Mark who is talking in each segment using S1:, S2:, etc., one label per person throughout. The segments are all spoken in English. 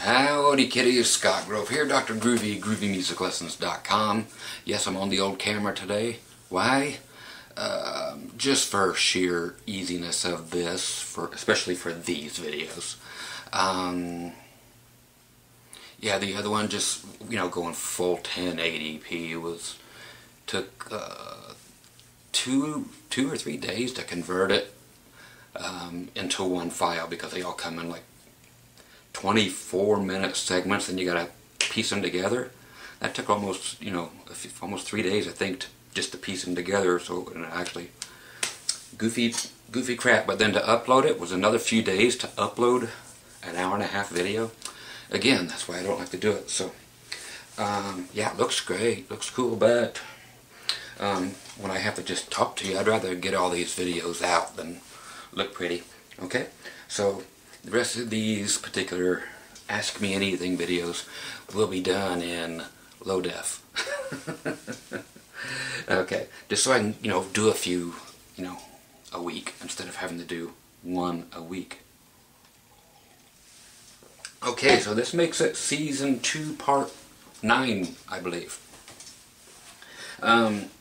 S1: Howdy kitties, Scott Grove here, Dr. Groovy, GroovyMusicLessons.com. Yes, I'm on the old camera today. Why? Just for sheer easiness of this, especially for these videos. Yeah, the other one just, going full 1080p took 2 or 3 days to convert it into one file because they all come in like 24-minute segments, and you gotta piece them together. That took almost, almost 3 days, I think, just to piece them together. So, and actually, goofy crap. But then to upload it was another few days to upload an hour-and-a-half video. Again, that's why I don't like to do it. So, yeah, it looks great, looks cool, but when I have to just talk to you, I'd rather get all these videos out than look pretty. Okay, so the rest of these particular Ask Me Anything videos will be done in low def. Okay, just so I can, do a few, a week instead of having to do one a week. Okay, so this makes it season 2, part 9, I believe.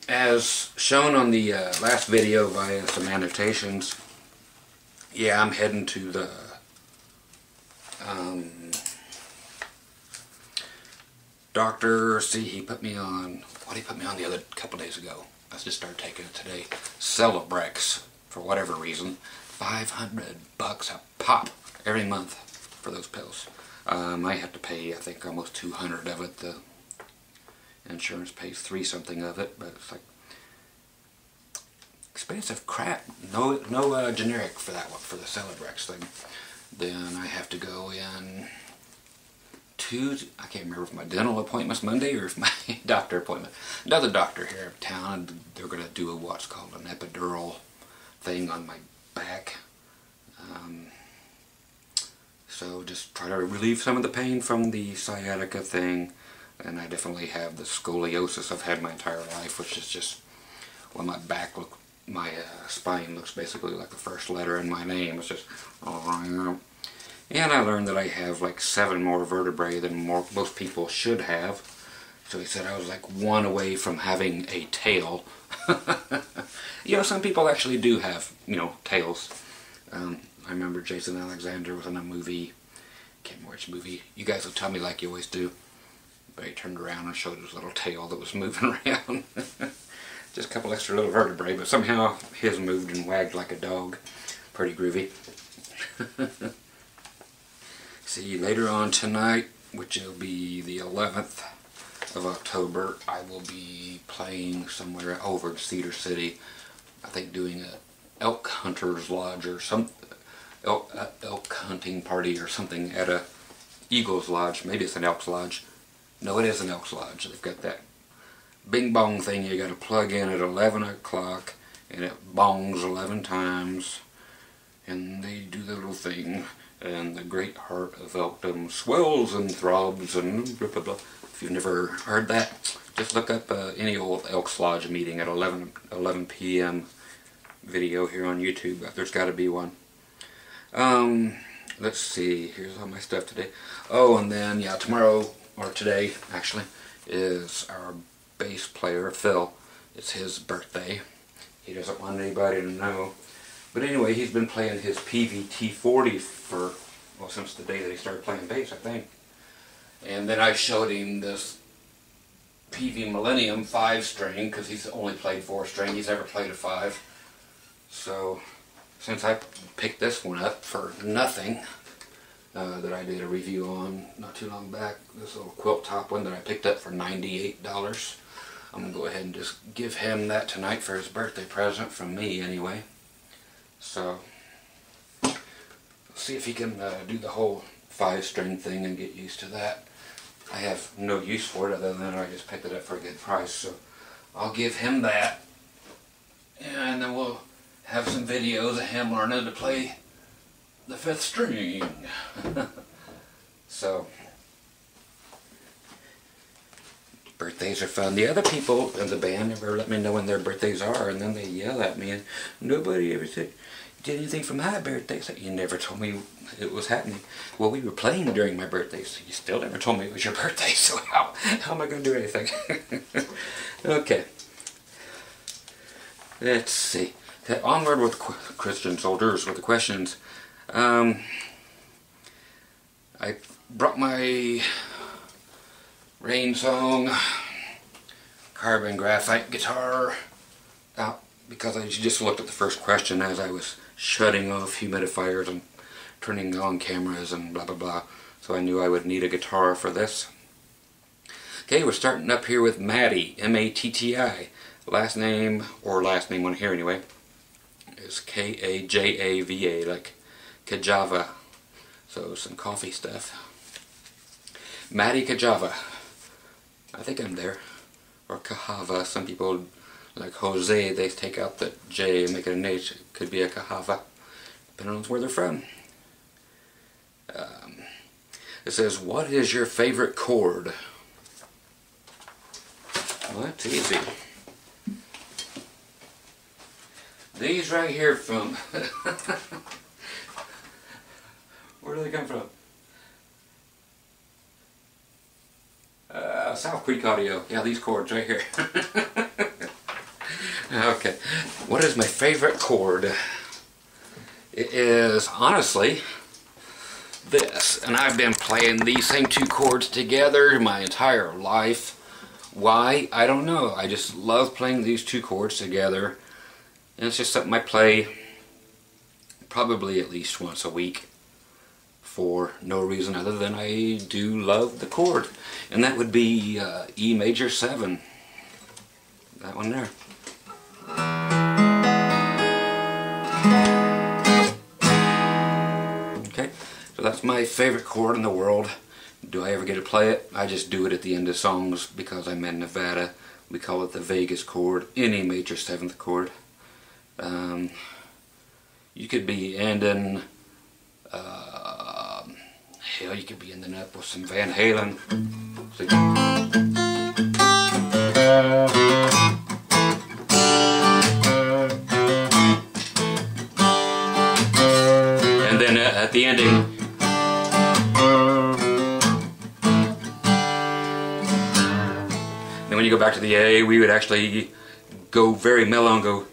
S1: As shown on the last video via some annotations, yeah, I'm heading to the doctor. See, he put me on, what did he put me on the other couple days ago? I just started taking it today. Celebrex, for whatever reason. $500 a pop every month for those pills. I have to pay, I think, almost $200 of it. The insurance pays $3 something of it, but it's like expensive crap. No generic for that one, for the Celebrex thing. Then I have to go in I can't remember if my dental appointment's Monday or if my doctor appointment. Another doctor here in town, they're going to do what's called an epidural thing on my back. So just try to relieve some of the pain from the sciatica thing. And I definitely have the scoliosis I've had my entire life, which is just, well, my back my spine looks basically like the first letter in my name. It's just, and I learned that I have like 7 more vertebrae than most people should have. So he said I was like 1 away from having a tail. Some people actually do have, tails. I remember Jason Alexander was in a movie, can't remember which movie. You guys will tell me like you always do. But he turned around and showed his little tail that was moving around. Just a couple extra little vertebrae, but somehow his moved and wagged like a dog. Pretty groovy. See, later on tonight, which will be the 11th of October, I will be playing somewhere over in Cedar City. I think doing a elk hunter's lodge or some elk hunting party or something at a Eagle's Lodge. Maybe it's an Elk's Lodge. No, it is an Elk's Lodge. They've got that bing bong thing you got to plug in at 11 o'clock, and it bongs 11 times, and they do the little thing, and the great heart of elkdom swells and throbs and blah blah blah. If you've never heard that, just look up any old Elk's Lodge meeting at 11 p.m. video here on YouTube. There's got to be one. Let's see, here's all my stuff today. Oh, and then, yeah, tomorrow, or today, actually, is our bass player, Phil. It's his birthday. He doesn't want anybody to know. But anyway, he's been playing his PVT-40 for, well, since the day that he started playing bass, I think. And then I showed him this PV Millennium 5-string, because he's only played 4-string. He's ever played a 5. So, since I picked this one up for nothing, that I did a review on not too long back, this little quilt top one that I picked up for $98. I'm going to go ahead and just give him that tonight for his birthday present from me anyway. So, let's see if he can do the whole 5-string thing and get used to that. I have no use for it other than I just picked it up for a good price, so I'll give him that. And then we'll have some videos of him learning to play the 5th string. So, birthdays are fun. The other people in the band never let me know when their birthdays are, and then they yell at me, and nobody ever said, did anything for my birthday? So you never told me it was happening. Well, we were playing during my birthday, so you still never told me it was your birthday, so how am I going to do anything? Okay. Let's see. Okay, onward with Christian soldiers with the questions. I brought my Rain Song carbon graphite guitar out because I just looked at the first question as I was shutting off humidifiers and turning on cameras and blah blah blah, so I knew I would need a guitar for this. Okay, we're starting up here with Matty, M-A-T-T-I. Last name on here anyway, is K-A-J-A-V-A, like Kajava. So some coffee stuff. Matty Kajava. I think I'm there. Or Kahava. Some people, like Jose, they take out the J and make it an H. It could be a Kahava, depending on where they're from. It says, what is your favorite chord? Well, that's easy. These right here from... Where do they come from? South Creek Audio. Yeah, these chords right here. Okay. What is my favorite chord? It is, honestly, this. And I've been playing these same two chords together my entire life. Why? I don't know. I just love playing these two chords together. And it's just something I play probably at least once a week for no reason other than I do love the chord. And that would be E major 7. That one there. Okay, so that's my favorite chord in the world. Do I ever get to play it? I just do it at the end of songs because I'm in Nevada. We call it the Vegas chord, any major 7th chord. You could be ending, hell, you could be ending up with some Van Halen. So, and then at the ending, then when you go back to the A, we would actually go very mellow and go,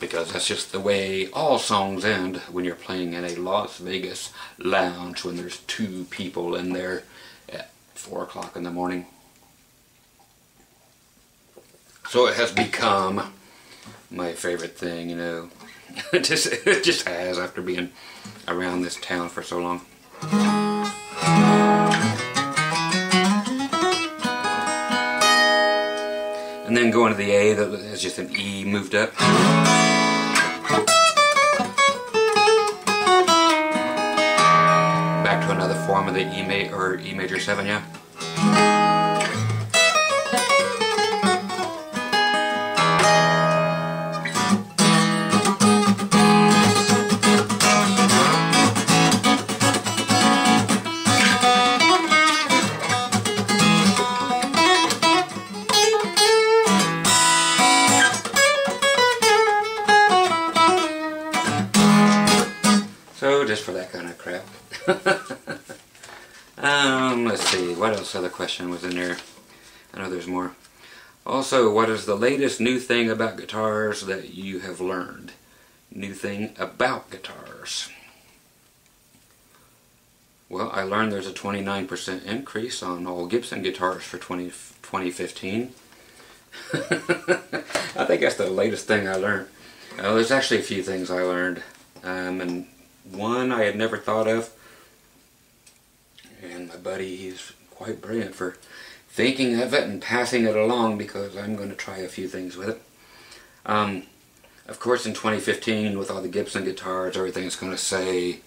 S1: because that's just the way all songs end when you're playing in a Las Vegas lounge when there's 2 people in there at 4 o'clock in the morning. So it has become my favorite thing, you know. It just has, after being around this town for so long. And then going to the A, that is just an E moved up. Back to another form of the E major 7, yeah. So just for that kind of crap. Let's see, what else other question was in there? I know there's more. Also, what is the latest new thing about guitars that you have learned? New thing about guitars. Well, I learned there's a 29% increase on all Gibson guitars for 2015. I think that's the latest thing I learned. There's actually a few things I learned. And one I had never thought of. And my buddy, he's quite brilliant for thinking of it and passing it along, because I'm going to try a few things with it. Of course, in 2015, with all the Gibson guitars, everything's going to say,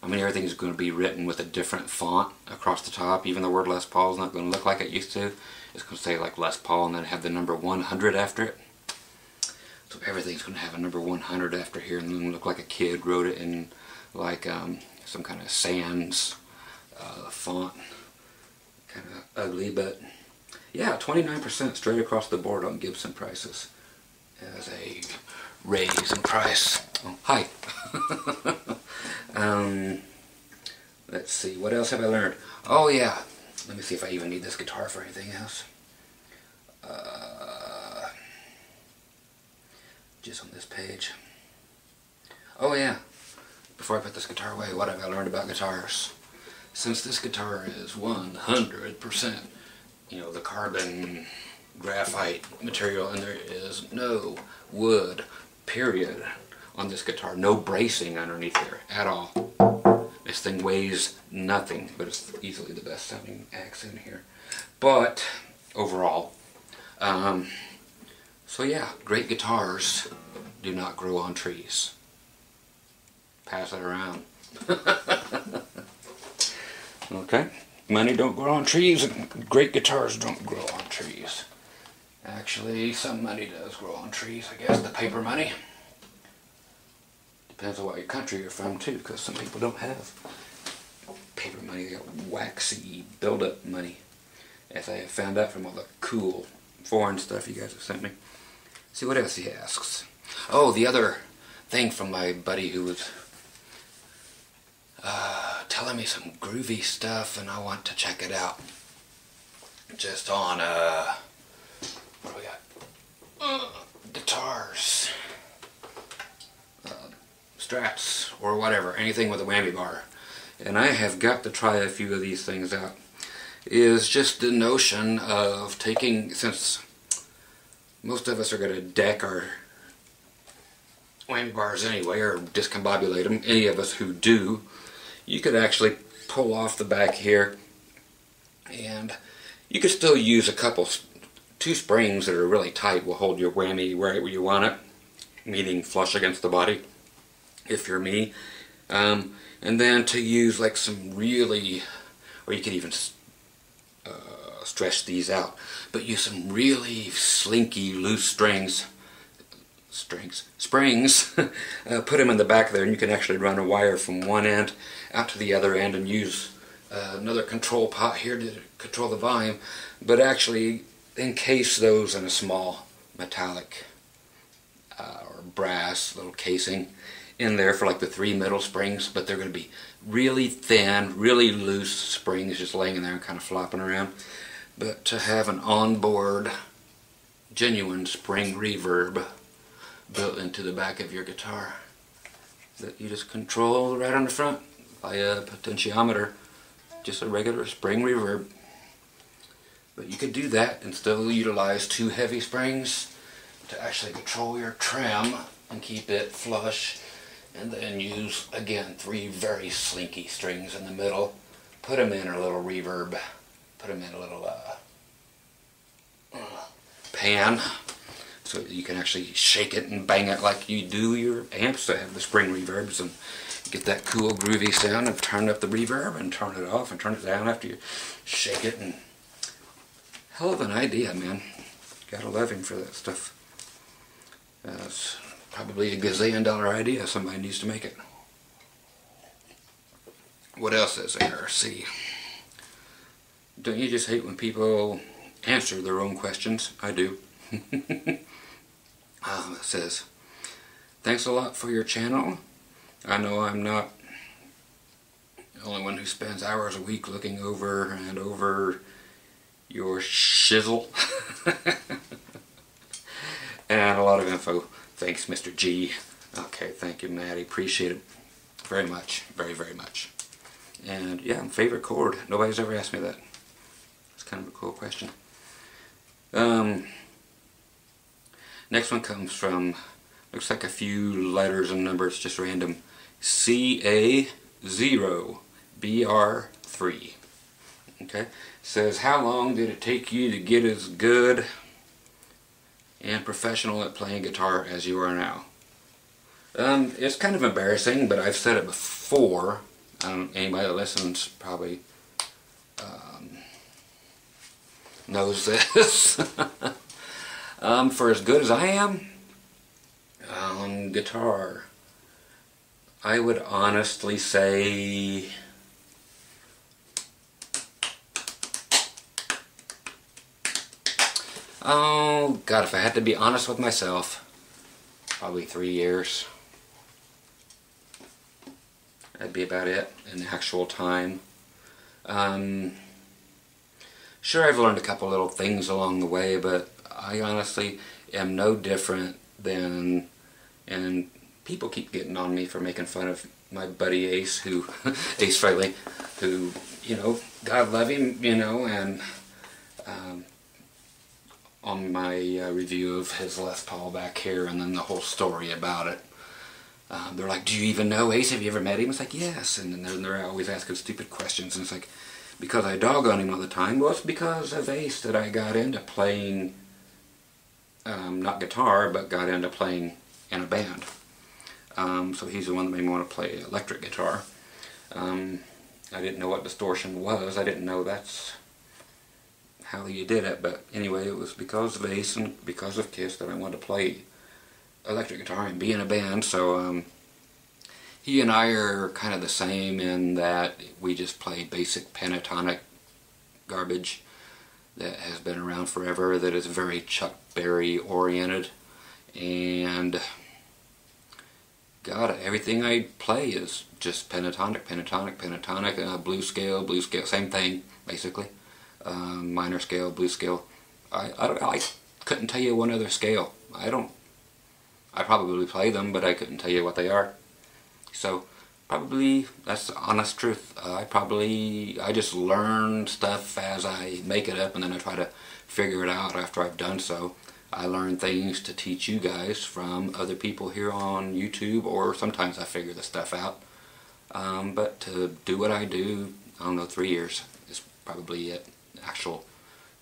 S1: everything's going to be written with a different font across the top. Even the word Les Paul is not going to look like it used to. It's going to say like Les Paul and then have the number 100 after it. So everything's going to have a number 100 after here, and then look like a kid wrote it in like some kind of sans font. Kind of ugly, but yeah, 29% straight across the board on Gibson prices as a raise in price. Oh, hi. Let's see, what else have I learned? Oh yeah, let me see if I even need this guitar for anything else. Just on this page. Oh yeah, before I put this guitar away, what have I learned about guitars? Since this guitar is 100%, the carbon graphite material, and there is no wood, period, on this guitar. No bracing underneath here at all. This thing weighs nothing, but it's easily the best sounding accent here. But overall, so yeah, great guitars do not grow on trees. Pass it around. Okay, money don't grow on trees, and great guitars don't grow on trees. Actually, some money does grow on trees, I guess, the paper money. Depends on what country you're from too, because some people don't have paper money. They got waxy build-up money, as I have found out from all the cool foreign stuff you guys have sent me. See what else he asks. Oh, the other thing from my buddy who was telling me some groovy stuff, and I want to check it out. Just on what do we got? Guitars, Strats, or whatever, anything with a whammy bar. And I have got to try a few of these things out. Is just the notion of taking, since most of us are going to deck our whammy bars anyway, or discombobulate them, any of us who do, you could actually pull off the back here, and you could still use two springs that are really tight will hold your whammy right where you want it, meaning flush against the body, if you're me. And then to use like some really, or you could even stretch these out, but use some really slinky loose springs, put them in the back there, and you can actually run a wire from one end out to the other end and use another control pot here to control the volume, but actually encase those in a small metallic or brass little casing in there for like the 3 middle springs, but they're going to be really thin, really loose springs just laying in there and kind of flopping around. But to have an onboard genuine spring reverb built into the back of your guitar that you just control right on the front by a potentiometer, just a regular spring reverb. But you could do that and still utilize 2 heavy springs to actually control your trim and keep it flush, and then use again 3 very slinky strings in the middle, put them in a little reverb, put them in a little pan, so you can actually shake it and bang it like you do your amps that have the spring reverbs, and get that cool groovy sound, and turn up the reverb and turn it off and turn it down after you shake it. And hell of an idea, man. Gotta love him for that stuff. It's probably a gazillion-dollar idea. Somebody needs to make it. What else is there? See, don't you just hate when people answer their own questions? I do. It says, thanks a lot for your channel. I know I'm not the only one who spends hours a week looking over and over your shizzle. And a lot of info. Thanks, Mr. G. Okay, thank you, Maddie. Appreciate it very much. Very, very much. And yeah, favorite chord. Nobody's ever asked me that. It's kind of a cool question. Next one comes from, looks like a few letters and numbers, just random. CA0BR3. Okay. Says, how long did it take you to get as good and professional at playing guitar as you are now? It's kind of embarrassing, but I've said it before. Anybody that listens probably knows this. For as good as I am on guitar, I would honestly say oh God, if I had to be honest with myself, probably 3 years. That'd be about it in actual time. Sure, I've learned a couple little things along the way, but I honestly am no different than, and people keep getting on me for making fun of my buddy Ace, who, Ace Frehley, who, you know, God love him, you know, and on my review of his Les Paul back here, and then the whole story about it. They're like, do you even know Ace? Have you ever met him? It's like, yes. And then they're always asking stupid questions. And it's like, because I dog on him all the time. Well, it's because of Ace that I got into playing, not guitar, but got into playing in a band. So he's the one that made me want to play electric guitar. I didn't know what distortion was. I didn't know that's how you did it. But anyway, it was because of Ace and because of Kiss that I wanted to play electric guitar and be in a band. So he and I are kind of the same in that we just play basic pentatonic garbage that has been around forever, that is very Chuck Berry oriented, and God, everything I play is just pentatonic, pentatonic, pentatonic, blues scale, same thing basically, minor scale, blues scale. I couldn't tell you one other scale. I probably play them, but I couldn't tell you what they are. So, probably, that's the honest truth. I just learn stuff as I make it up, and then I try to figure it out after I've done so. I learn things to teach you guys from other people here on YouTube, or sometimes I figure the stuff out. But to do what I do, I don't know, 3 years is probably it. Actual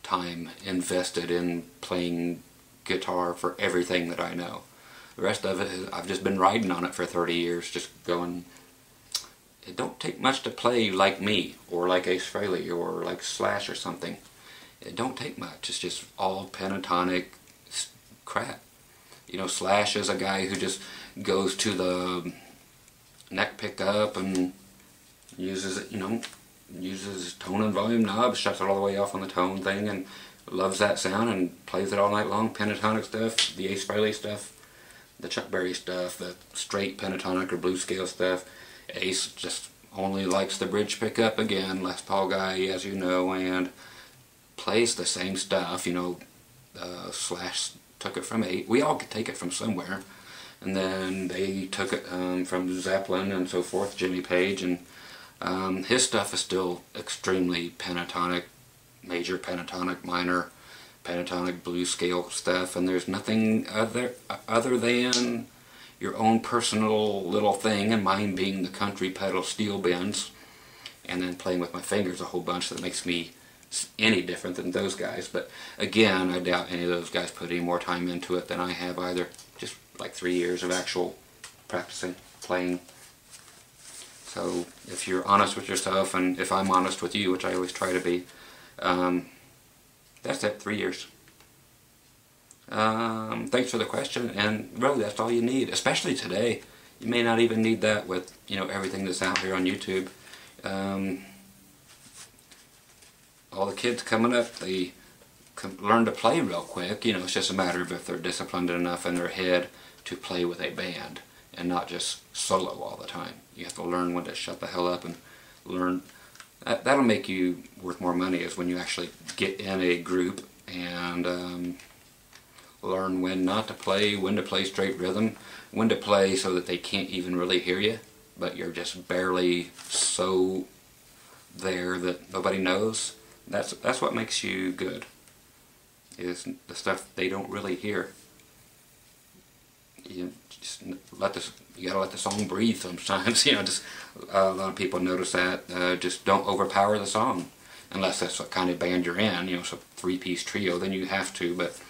S1: time invested in playing guitar for everything that I know. The rest of it, I've just been riding on it for 30 years, just going, it don't take much to play like me, or like Ace Frehley, or like Slash or something. It don't take much. It's just all pentatonic crap. You know, Slash is a guy who just goes to the neck pickup and uses it, you know, uses tone and volume knobs, shuts it all the way off on the tone thing, and loves that sound and plays it all night long. Pentatonic stuff, the Ace Frehley stuff, the Chuck Berry stuff, the straight pentatonic or blues scale stuff. Ace just only likes the bridge pickup, again, Les Paul guy, as you know, and plays the same stuff. You know, Slash took it from Ace. We all could take it from somewhere, and then they took it from Zeppelin and so forth, Jimmy Page, and his stuff is still extremely pentatonic, major pentatonic, minor pentatonic, blues scale stuff, and there's nothing other than your own personal little thing, and mine being the country pedal steel bends, and then playing with my fingers a whole bunch that makes me any different than those guys. But again, I doubt any of those guys put any more time into it than I have either. Just like 3 years of actual practicing, playing. So if you're honest with yourself, and if I'm honest with you, which I always try to be, that's it, 3 years. Thanks for the question, and really that's all you need, especially today. You may not even need that with, you know, everything that's out here on YouTube. All the kids coming up, they learn to play real quick. You know, it's just a matter of if they're disciplined enough in their head to play with a band and not just solo all the time. You have to learn when to shut the hell up and learn. That'll make you worth more money, is when you actually get in a group and learn when not to play, when to play straight rhythm, when to play so that they can't even really hear you, but you're just barely so there that nobody knows. That's what makes you good, is the stuff they don't really hear. You just you gotta let the song breathe sometimes. You know, just a lot of people notice that. Just don't overpower the song, unless that's what kind of band you're in. You know, so 3-piece trio, then you have to. But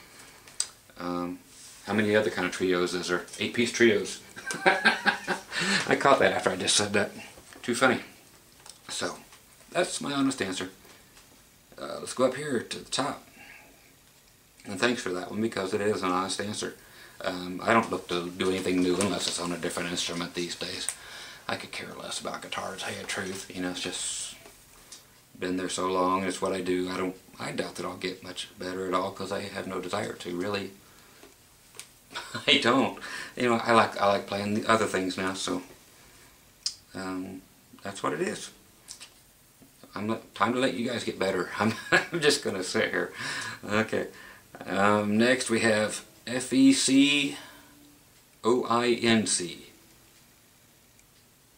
S1: how many other kind of trios is there? 8-piece trios. I caught that after I just said that. Too funny. So that's my honest answer. Let's go up here to the top. And thanks for that one, because it is an honest answer. I don't look to do anything new unless it's on a different instrument these days. I could care less about guitar, to tell you the truth. You know, it's just been there so long, it's what I do. I doubt that I'll get much better at all, because I have no desire to, really. I don't. You know, I like playing the other things now, so that's what it is. Time to let you guys get better. I'm just gonna sit here. Okay. Next we have FECOINC.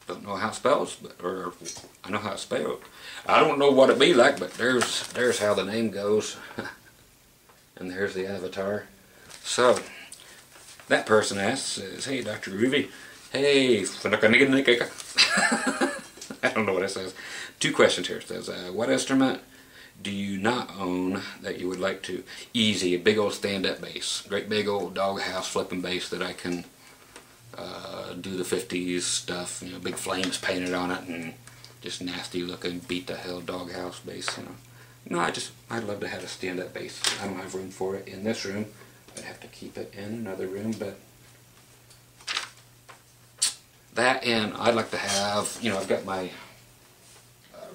S1: Don't know how it spells, or I know how it's spelled. I don't know what it be like, but there's how the name goes. And there's the avatar. So that person says, "Hey, Dr. Groovy. Hey, I don't know what it says. 2 questions here. It says, what instrument do you not own that you would like to?" Easy, a big old stand-up bass. Great big old doghouse flipping bass that I can do the 50s stuff. You know, big flames painted on it and just nasty looking, beat the hell doghouse bass. You know. No, I'd love to have a stand-up bass. I don't have room for it in this room. I'd have to keep it in another room, but that, and I'd like to have, you know, I've got my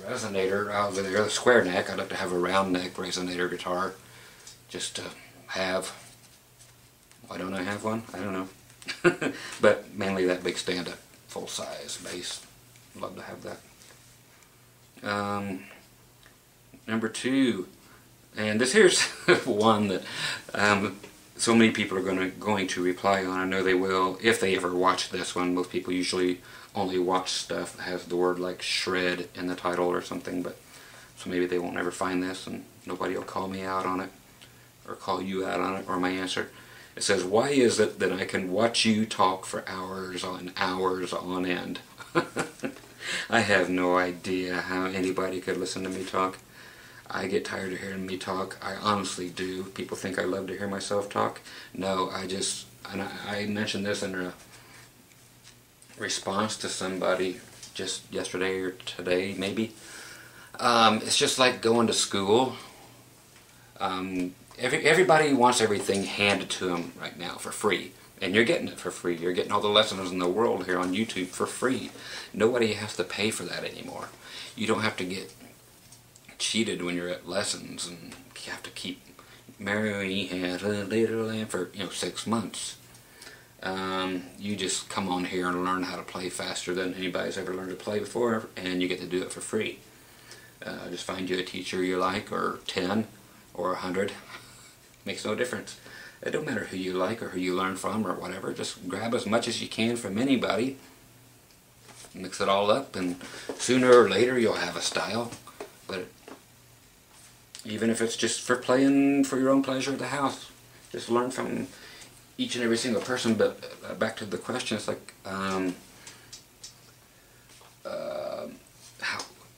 S1: resonator over there, the square neck. I'd like to have a round neck resonator guitar, just to have. Why don't I have one? I don't know. But mainly that big stand-up, full-size bass. Love to have that. Number 2, and this here's one that so many people are going to reply on. I know they will if they ever watch this one. Most people usually only watch stuff that has the word like shred in the title or something, but so maybe they won't ever find this and nobody will call me out on it or call you out on it or my answer. It says, "Why is it that I can watch you talk for hours on end?" I have no idea how anybody could listen to me talk. I get tired of hearing me talk. I honestly do. People think I love to hear myself talk. No, and I mentioned this in a response to somebody just yesterday or today, maybe. It's just like going to school. Everybody wants everything handed to them right now for free. And you're getting it for free. You're getting all the lessons in the world here on YouTube for free. Nobody has to pay for that anymore. You don't have to get cheated when you're at lessons, and you have to keep Mary had a little lamb for 6 months. You just come on here and learn how to play faster than anybody's ever learned to play before, and you get to do it for free. Just find you a teacher you like, or 10 or 100. Makes no difference. It don't matter who you like or who you learn from or whatever. Just grab as much as you can from anybody, mix it all up, and sooner or later you'll have a style. But even if it's just for playing for your own pleasure at the house, just learn from each and every single person. But back to the question, it's like,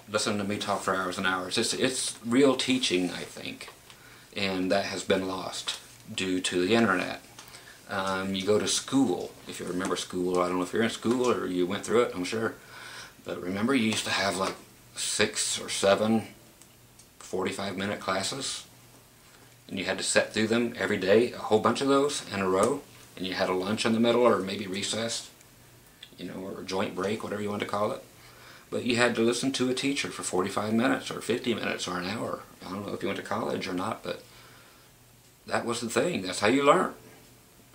S1: listen to me talk for hours and hours. It's real teaching, I think, and that has been lost due to the internet. You go to school, if you remember school. I don't know if you're in school or you went through it, I'm sure. But remember, you used to have like 6 or 7 45-minute classes, and you had to sit through them every day, a whole bunch of those in a row, and you had a lunch in the middle, or maybe recess, or joint break, whatever you want to call it. But you had to listen to a teacher for 45 minutes or 50 minutes or an hour. I don't know if you went to college or not, but that was the thing. That's how you learn.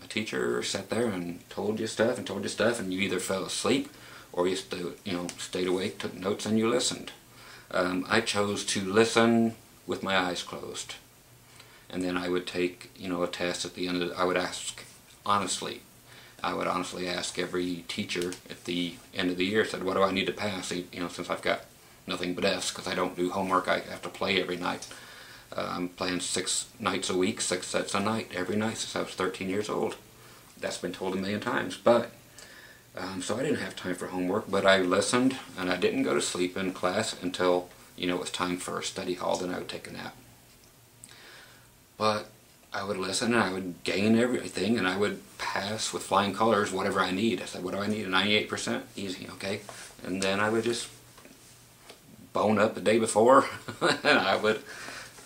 S1: A teacher sat there and told you stuff and you either fell asleep or you stayed awake, took notes, and you listened. I chose to listen with my eyes closed, and then I would take a test at the end of it. I would honestly ask every teacher at the end of the year, said, what do I need to pass, since I've got nothing but F's, because I don't do homework. I have to play every night. I'm playing 6 nights a week, 6 sets a night, every night since I was 13 years old. That's been told a million times, but so I didn't have time for homework, but I listened, and I didn't go to sleep in class until, it was time for a study hall, then I would take a nap. But I would listen, and I would gain everything, and I would pass with flying colors whatever I need. I said, what do I need? 98%? Easy, okay. And then I would just bone up the day before, and I would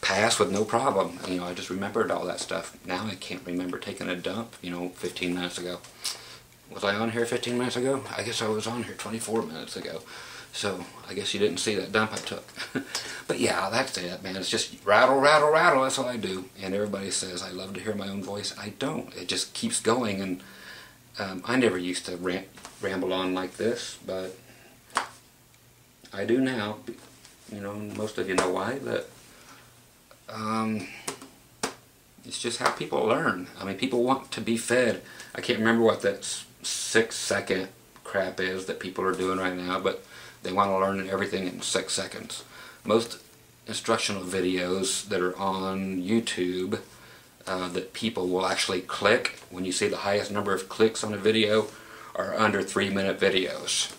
S1: pass with no problem. I just remembered all that stuff. Now I can't remember taking a dump, 15 minutes ago. Was I on here 15 minutes ago? I guess I was on here 24 minutes ago. So I guess you didn't see that dump I took. But yeah, that's it, man. It's just rattle, rattle, rattle. That's all I do. And everybody says I love to hear my own voice. I don't. It just keeps going. And I never used to ramble on like this, but I do now. You know, most of you know why. But it's just how people learn. I mean, people want to be fed. I can't remember what that 6-second crap is that people are doing right now, but they want to learn everything in 6 seconds. Most instructional videos that are on YouTube that people will actually click, when you see the highest number of clicks on a video, are under 3-minute videos.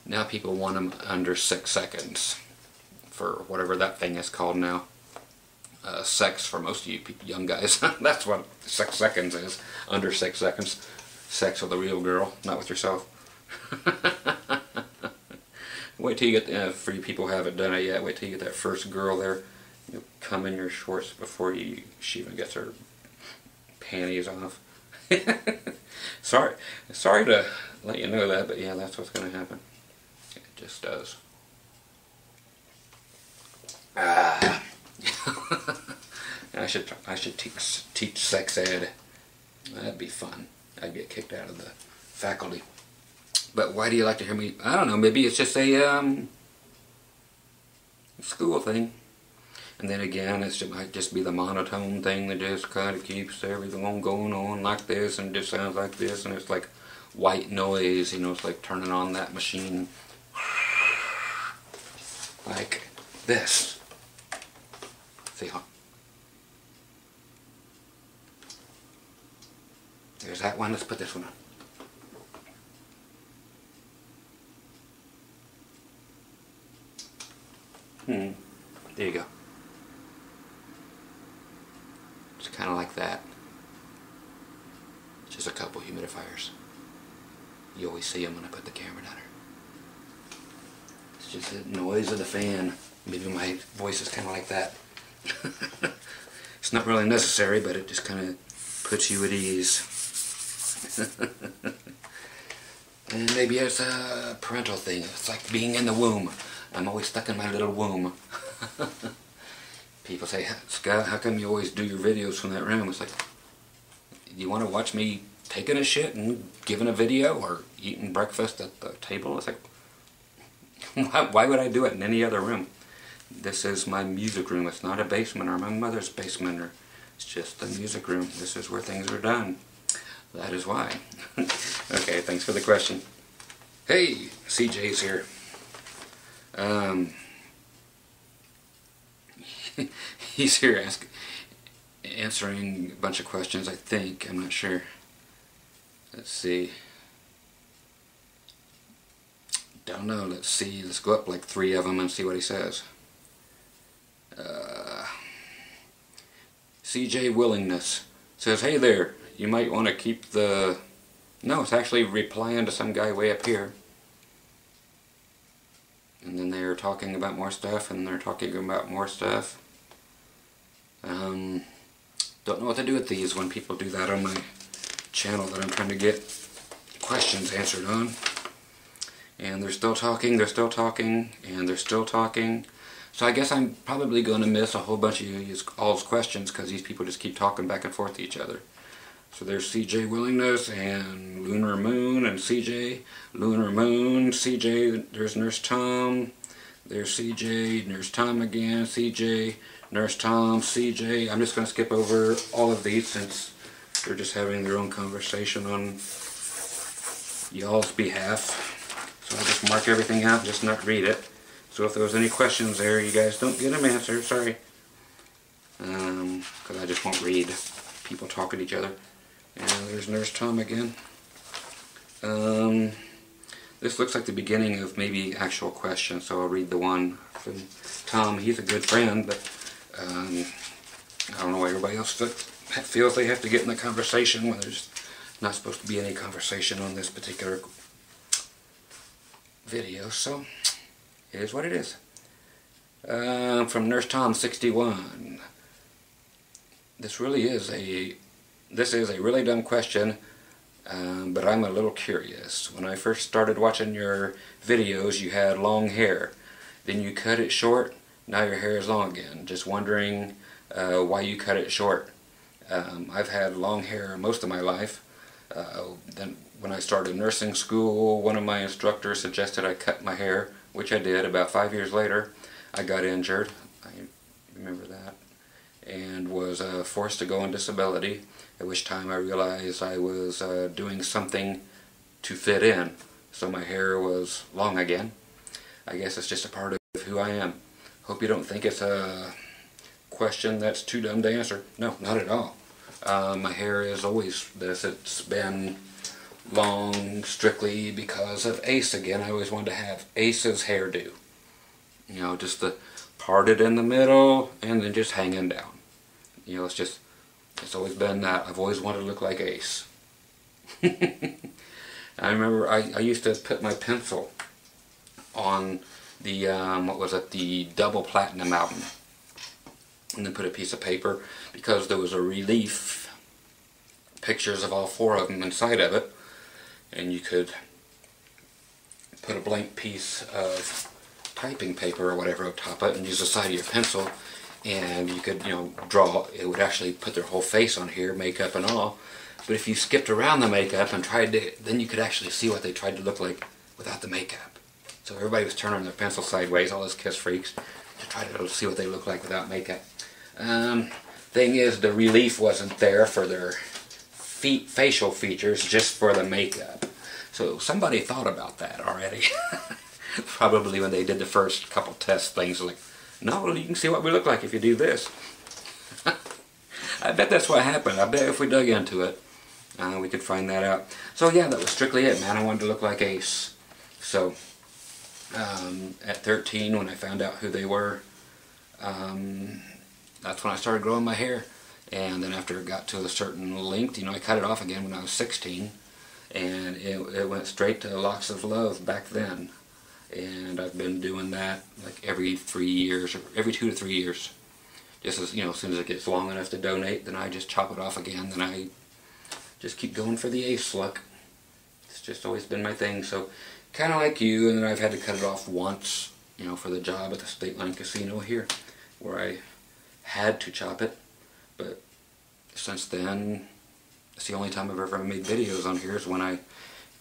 S1: Now people want them under 6 seconds for whatever that thing is called now. Sex for most of you young guys. That's what 6 seconds is. Under 6 seconds. Sex with a real girl, not with yourself. Wait till you get, for you people who haven't done it yet, wait till you get that first girl there. You'll come in your shorts before she even gets her panties off. Sorry to let you know that, but yeah, that's what's going to happen. It just does. Ah. I should teach sex ed. That'd be fun. I'd get kicked out of the faculty. But why do you like to hear me? I don't know. Maybe it's just a school thing. And then again, it might just be the monotone thing that just kind of keeps everything going on like this, and just sounds like this, and it's like white noise. You know, it's like turning on that machine like this. See how? There's that one. Let's put this one on. There you go. It's kind of like that. Just a couple humidifiers. You always see them when I put the camera down there. It's just the noise of the fan. Maybe my voice is kind of like that. It's not really necessary, but it just kind of puts you at ease. And maybe it's a parental thing. It's like being in the womb. I'm always stuck in my little womb. People say, Scott, how come you always do your videos from that room? It's like, you want to watch me taking a shit and giving a video, or eating breakfast at the table? It's like, why would I do it in any other room? This is my music room. It's not a basement or my mother's basement, or it's just a music room. This is where things are done. That is why. Okay, thanks for the question. Hey, CJ's here. He's here answering a bunch of questions, I think. I'm not sure. Let's see. Don't know. Let's see. Let's go up like 3 of them and see what he says. CJ Willingness says, hey there, you might want to keep the... No, it's actually replying to some guy way up here. And then they're talking about more stuff, and they're talking about more stuff. Don't know what to do with these when people do that on my channel that I'm trying to get questions answered on. And they're still talking, they're still talking, and they're still talking. So I guess I'm probably going to miss a whole bunch of all's questions because these people just keep talking back and forth to each other. So there's CJ Willingness and Lunar Moon and CJ, Lunar Moon, CJ, there's Nurse Tom, there's CJ, Nurse Tom again, CJ, Nurse Tom, CJ. I'm just going to skip over all of these since they're just having their own conversation on y'all's behalf. So I'll just mark everything out, just not read it. So if there was any questions there, you guys don't get them answered, sorry. Because I just won't read people talking to each other. And there's Nurse Tom again. This looks like the beginning of maybe actual questions, so I'll read the one from Tom. He's a good friend, but I don't know why everybody else feels they have to get in the conversation when there's not supposed to be any conversation on this particular video, so it is what it is. From Nurse Tom 61. This is a really dumb question. but I'm a little curious. When I first started watching your videos, you had long hair. Then you cut it short. Now your hair is long again. Just wondering why you cut it short. I've had long hair most of my life. Then when I started nursing school, one of my instructors suggested I cut my hair, which I did. About 5 years later, I got injured. I remember that. And was forced to go on disability, at which time I realized I was doing something to fit in. So my hair was long again. I guess it's just a part of who I am. Hope you don't think it's a question that's too dumb to answer. No, not at all. My hair is always this. It's been long strictly because of Ace again. I always wanted to have Ace's hairdo. You know, just the parted in the middle and then just hanging down. You know, it's always been that. I've always wanted to look like Ace. I remember I used to put my pencil on the, what was it, the double platinum album. And then put a piece of paper, because there was a relief, pictures of all 4 of them inside of it. And you could put a blank piece of typing paper or whatever on top of it and use the side of your pencil. And you could, you know, draw. It would actually put their whole face on here, makeup and all. But if you skipped around the makeup and tried to, then you could actually see what they tried to look like without the makeup. So everybody was turning their pencil sideways, all those Kiss freaks, to try to see what they look like without makeup. Thing is, the relief wasn't there for their facial features, just for the makeup. So somebody thought about that already. Probably when they did the first couple test things, like, no, you can see what we look like if you do this. I bet that's what happened. I bet if we dug into it, we could find that out. So yeah, that was strictly it, man. I wanted to look like Ace. So, at 13, when I found out who they were, that's when I started growing my hair. And then after it got to a certain length, you know, I cut it off again when I was 16. And it went straight to Locks of Love back then. And I've been doing that like every 3 years, or every 2 to 3 years. Just as, you know, as soon as it gets long enough to donate, then I just chop it off again. Then I just keep going for the Ace look. It's just always been my thing. So, kind of like you, and then I've had to cut it off once, you know, for the job at the State Line Casino here, where I had to chop it. But since then, it's the only time I've ever made videos on here is when I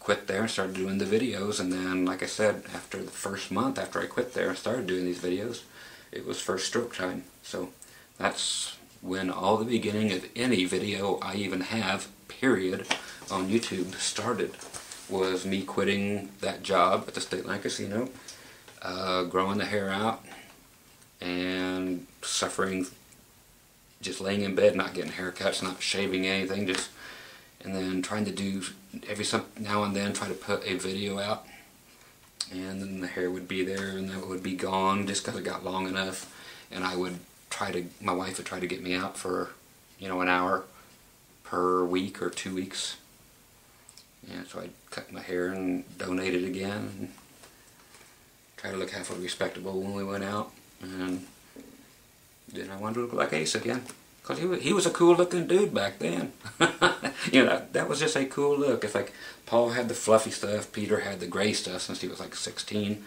S1: quit there and started doing the videos. And then, like I said, after the first month after I quit there and started doing these videos, it was first stroke time. So that's when all the beginning of any video I even have, period, on YouTube started. Was me quitting that job at the State Line Casino, growing the hair out, and suffering, just laying in bed, not getting haircuts, not shaving anything, just, and then trying to do now and then try to put a video out, and then the hair would be there and then it would be gone just because it got long enough, and I would my wife would try to get me out for, you know, an hour per week or 2 weeks. And so I'd cut my hair and donate it again and try to look halfway respectable when we went out. And then I wanted to look like Ace again, because he was a cool looking dude back then. You know, that was just a cool look. It's like Paul had the fluffy stuff, Peter had the gray stuff since he was like 16.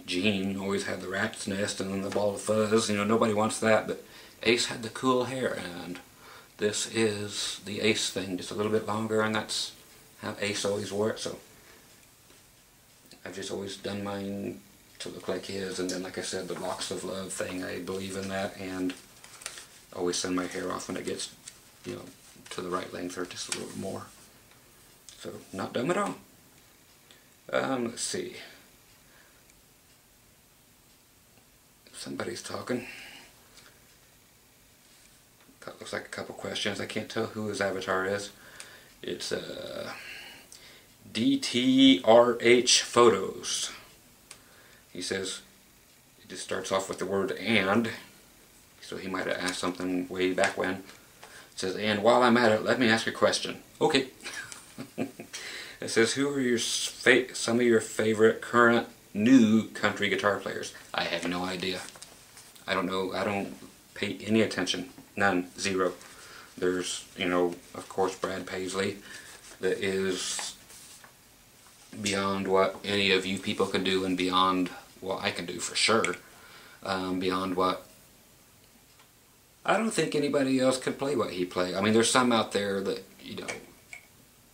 S1: Gene always had the rat's nest and the ball of fuzz. You know, nobody wants that, but Ace had the cool hair, and this is the Ace thing, just a little bit longer, and that's how Ace always wore it. So I've just always done mine to look like his, and then, like I said, the Locks of Love thing, I believe in that, and always send my hair off when it gets, you know, to the right length or just a little more. So, not dumb at all. Let's see. Somebody's talking. Looks like a couple questions. I can't tell who his avatar is. It's DTRH Photos. He says, it just starts off with the word "and," so he might have asked something way back when. It says, "And while I'm at it, let me ask you a question." Okay. It says, who are some of your favorite current new country guitar players? I have no idea. I don't know. I don't pay any attention. None. Zero. There's, you know, of course, Brad Paisley, that is beyond what any of you people can do, and beyond what I can do for sure. Beyond what I don't think anybody else could play what he played. I mean, there's some out there that, you know,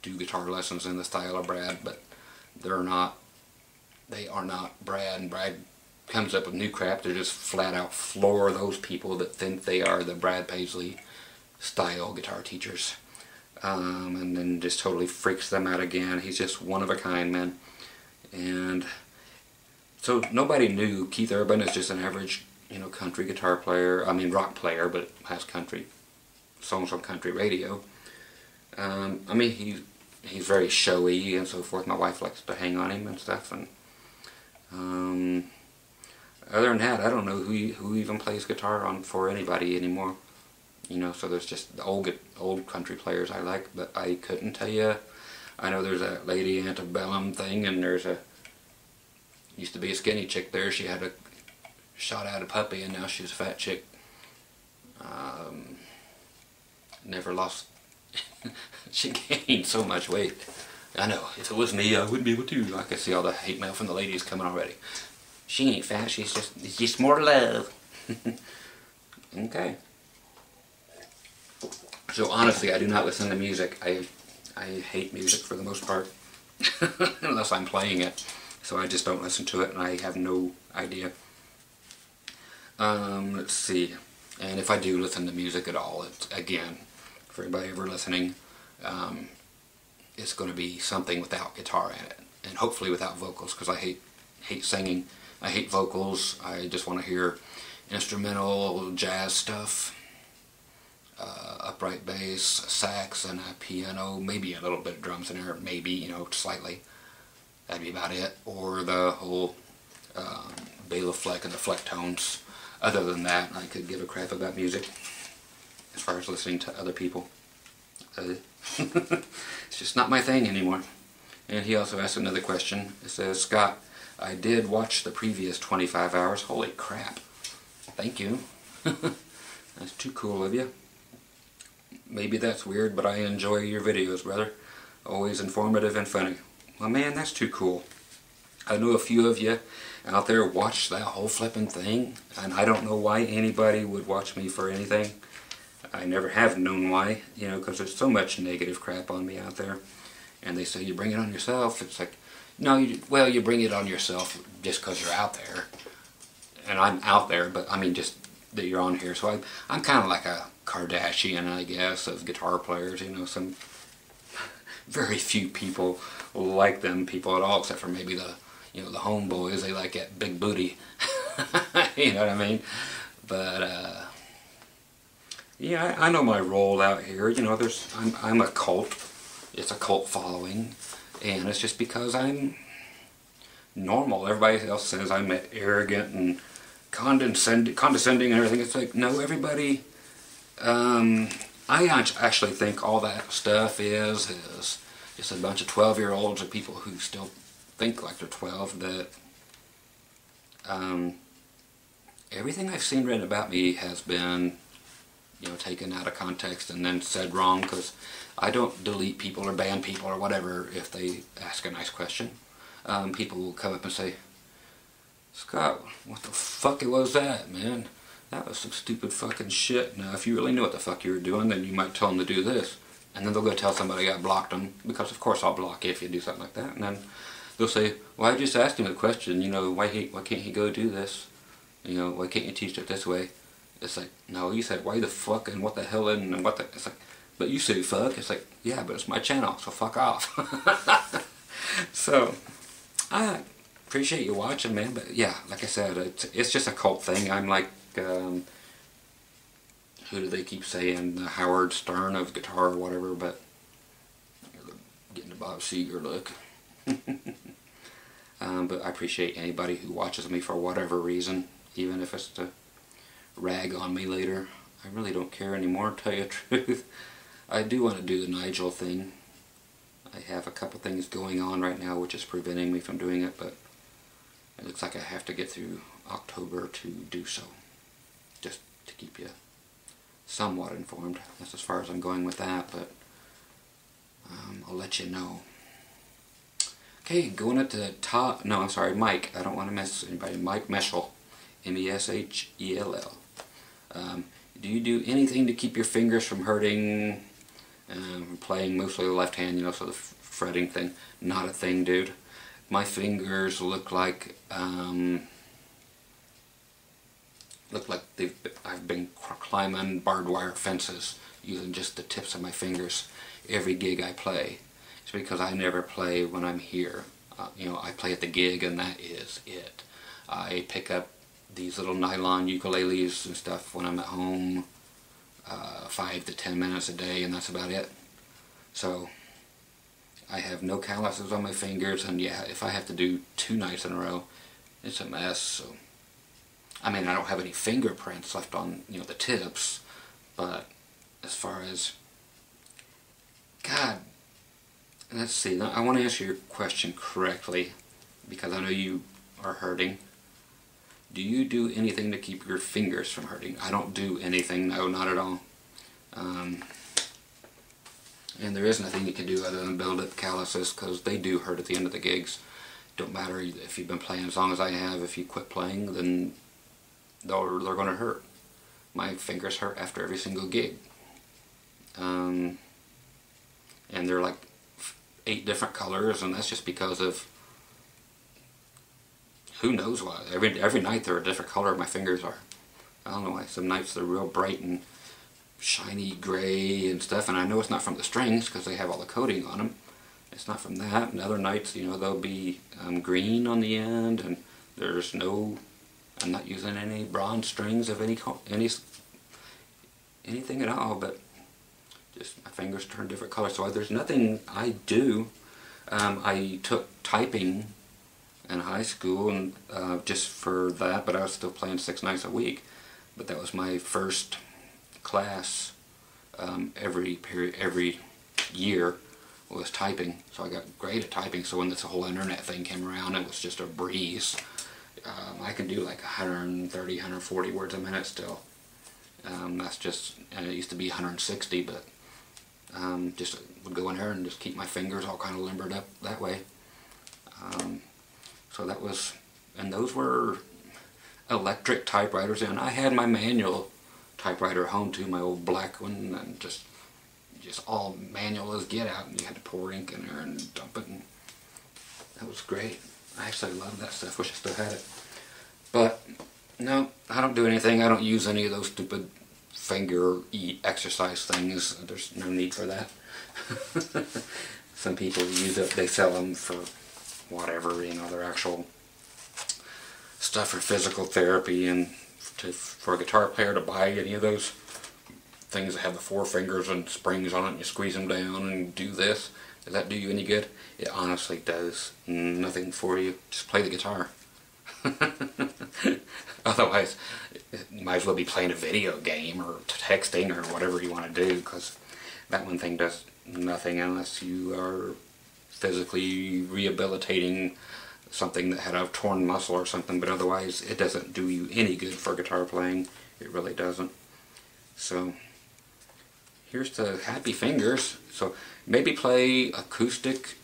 S1: do guitar lessons in the style of Brad, but they are not Brad, and Brad comes up with new crap. They just flat out floor those people that think they are the Brad Paisley style guitar teachers, and then just totally freaks them out again. He's just one of a kind, man. And so nobody knew Keith Urban is just an average, you know, country guitar player. I mean, rock player, but has country songs on country radio. I mean, he's very showy and so forth. My wife likes to hang on him and stuff. And other than that, I don't know who even plays guitar on for anybody anymore. You know, so there's just the old country players I like, but I couldn't tell you. I know there's a Lady Antebellum thing, and there's used to be a skinny chick there. She had a shot out a puppy, and now she's a fat chick. Never lost. She gained so much weight. I know, if it was me, I wouldn't be able to. I could see all the hate mail from the ladies coming already. She ain't fat, she's just more love. Okay. So honestly, I do not listen to music. I hate music for the most part, unless I'm playing it. So I just don't listen to it, and I have no idea. Let's see. And if I do listen to music at all, it's, again, for anybody ever listening, it's going to be something without guitar in it, and hopefully without vocals, because I hate singing. I hate vocals. I just want to hear instrumental jazz stuff, upright bass, sax, and a piano, maybe a little bit of drums in there, maybe, you know, slightly. That'd be about it. Or the whole Bela Fleck and the Fleck tones. Other than that, I could give a crap about music as far as listening to other people. It's just not my thing anymore. And he also asked another question. It says, Scott, I did watch the previous 25 hours. Holy crap. Thank you. That's too cool of you. Maybe that's weird, but I enjoy your videos, brother. Always informative and funny. Well, man, that's too cool. I know a few of you out there watch that whole flipping thing, and I don't know why anybody would watch me for anything. I never have known why, you know, because there's so much negative crap on me out there. And they say, you bring it on yourself. It's like, no, you bring it on yourself just because you're out there. And I'm out there, but I mean just that you're on here. So I'm kind of like a Kardashian, I guess, of guitar players. You know, some very few people like them people at all, except for maybe the, you know, the homeboys. They like that big booty. You know what I mean? But yeah, I know my role out here. You know, I'm a cult. It's a cult following, and it's just because I'm normal. Everybody else says I'm arrogant and condescending and everything. It's like, no, everybody. I actually think all that stuff is just a bunch of 12-year-olds or people who still think like they're 12. That everything I've seen written about me has been, you know, taken out of context and then said wrong, because I don't delete people or ban people or whatever if they ask a nice question. People will come up and say, Scott, what the fuck was that, man? That was some stupid fucking shit. Now, if you really knew what the fuck you were doing, then you might tell them to do this. And then they'll go tell somebody I blocked them, because of course I'll block you if you do something like that. And then they'll say, well, I just asked him a question, you know, why can't he go do this? You know, why can't you teach it this way? It's like, no, you said why the fuck and what the hell and what the... It's like, but you say fuck. It's like, yeah, but it's my channel, so fuck off. So, I appreciate you watching, man. But yeah, like I said, it's just a cult thing. I'm like, who do they keep saying? The Howard Stern of guitar or whatever, but getting the Bob Seger look. But I appreciate anybody who watches me for whatever reason, even if it's to rag on me later. I really don't care anymore, to tell you the truth. I do want to do the Nigel thing. I have a couple things going on right now which is preventing me from doing it, but it looks like I have to get through October to do so. Just to keep you somewhat informed. That's as far as I'm going with that, but I'll let you know. Okay, going at the top. No, I'm sorry, Mike. I don't want to miss anybody. Mike Meschel, M-E-S-H-E-L-L. Do you do anything to keep your fingers from hurting? Playing mostly the left hand, you know, so the fretting thing, not a thing, dude. My fingers look like I've been climbing barbed wire fences using just the tips of my fingers every gig I play. It's because I never play when I'm here. You know, I play at the gig and that is it. I pick up these little nylon ukuleles and stuff when I'm at home, 5 to 10 minutes a day, and that's about it. So I have no calluses on my fingers, and yeah, if I have to do 2 nights in a row, it's a mess. So I mean, I don't have any fingerprints left on, you know, the tips, but as far as, God, let's see, I want to answer your question correctly, because I know you are hurting. Do you do anything to keep your fingers from hurting? I don't do anything, no, not at all. And there is nothing you can do other than build up calluses, because they do hurt at the end of the gigs. Don't matter if you've been playing as long as I have. If you quit playing, then they're going to hurt. My fingers hurt after every single gig. And they're like 8 different colors, and that's just because of who knows why. Every night they're a different color. My fingers are. I don't know why. Some nights they're real bright and shiny gray and stuff, and I know it's not from the strings because they have all the coating on them. It's not from that. And other nights, you know, they'll be green on the end, and there's no. I'm not using any bronze strings of anything at all, but just my fingers turn different colors. So there's nothing I do. I took typing in high school, and just for that, but I was still playing 6 nights a week. But that was my first class every year was typing. So I got great at typing. So when this whole internet thing came around, it was just a breeze. I can do like 130, 140 words a minute still. That's just, and it used to be 160, but just would go in here and just keep my fingers all kind of limbered up that way. So that was, and those were electric typewriters, and I had my manual typewriter at home too, my old black one, and just all manual as get out, and you had to pour ink in there and dump it, and that was great. I actually love that stuff. Wish I still had it. But no, I don't do anything. I don't use any of those stupid finger exercise things. There's no need for that. Some people use it. They sell them for whatever, you know, their actual stuff for physical therapy, and for a guitar player to buy any of those things that have the 4 fingers and springs on it, and you squeeze them down and do this. Does that do you any good? It honestly does nothing for you. Just play the guitar. Otherwise, you might as well be playing a video game or texting or whatever you want to do, because that one thing does nothing unless you are physically rehabilitating something that had a torn muscle or something, but otherwise it doesn't do you any good for guitar playing. It really doesn't. So here's to happy fingers. So maybe play acoustic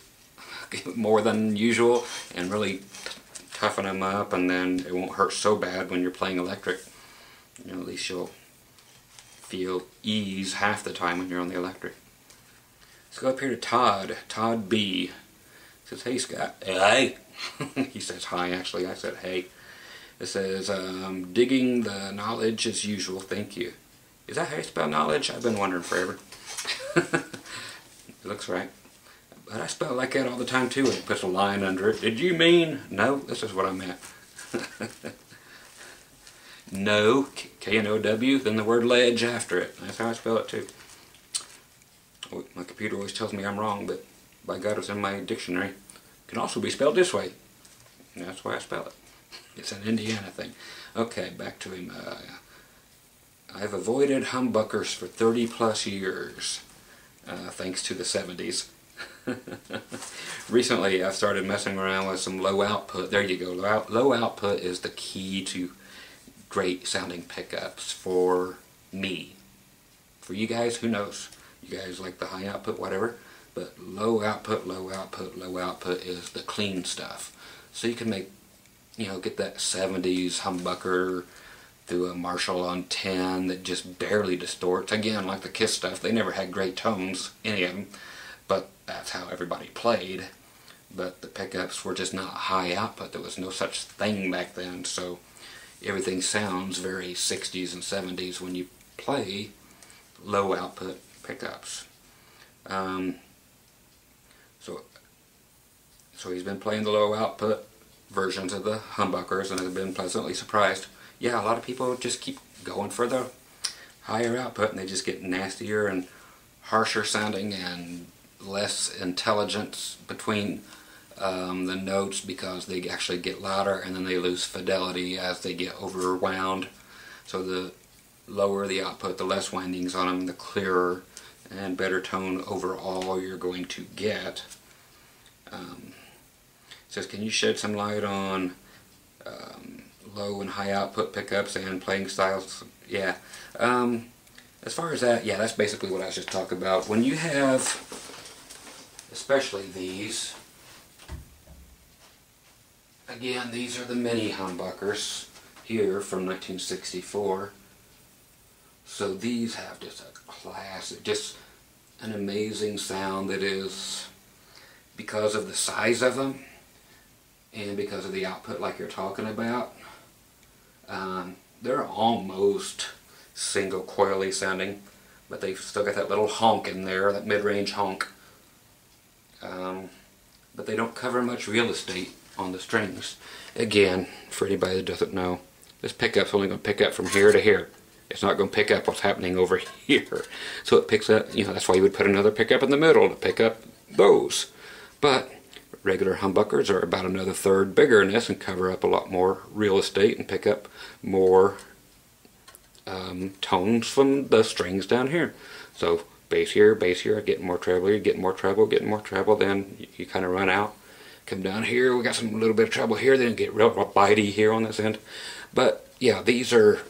S1: more than usual and really toughen them up, and then it won't hurt so bad when you're playing electric. You know, at least you'll feel ease half the time when you're on the electric. Let's go up here to Todd. Todd B. He says, "Hey Scott." Hey. He says hi, actually. I said hey. It says, "Digging the knowledge as usual, thank you." Is that how you spell knowledge? I've been wondering forever. It looks right. But I spell it like that all the time too, and it puts a line under it. Did you mean? No, this is what I meant. No, K-N-O-W, then the word ledge after it. That's how I spell it too. My computer always tells me I'm wrong, but by God, it's in my dictionary. It can also be spelled this way. And that's why I spell it. It's an Indiana thing. Okay, back to him. I've avoided humbuckers for 30 plus years, thanks to the 70s. Recently I started messing around with some low output. There you go. Low output is the key to great sounding pickups for me. For you guys, who knows? You guys like the high output, whatever. But low output, low output, low output is the clean stuff. So you can make, get that 70s humbucker through a Marshall on 10 that just barely distorts. Again, like the Kiss stuff, they never had great tones, any of them, but that's how everybody played. But the pickups were just not high output. There was no such thing back then, so everything sounds very 60s and 70s when you play low output pickups. So he's been playing the low output versions of the humbuckers and has been pleasantly surprised. Yeah, a lot of people just keep going for the higher output and they just get nastier and harsher sounding and less intelligence between the notes because they actually get louder, and then they lose fidelity as they get overwound. So the lower the output, the less windings on them, the clearer and better tone overall you're going to get. It says, can you shed some light on low and high output pickups and playing styles? Yeah. As far as that, yeah, that's basically what I was just talking about. When you have, especially these, again, these are the mini humbuckers here from 1964. So these have just a classic, just an amazing sound that is, because of the size of them and because of the output like you're talking about, they're almost single coily sounding, but they've still got that little honk in there, that mid-range honk. But they don't cover much real estate on the strings. Again, for anybody that doesn't know, this pickup's only going to pick up from here to here. It's not going to pick up what's happening over here. So it picks up, that's why you would put another pickup in the middle to pick up those. But regular humbuckers are about another third bigger than this and cover up a lot more real estate and pick up more tones from the strings down here. So bass here, getting more treble here, getting more treble, then you kind of run out. Come down here, we got some little bit of treble here, then get real bitey here on this end. But yeah, these are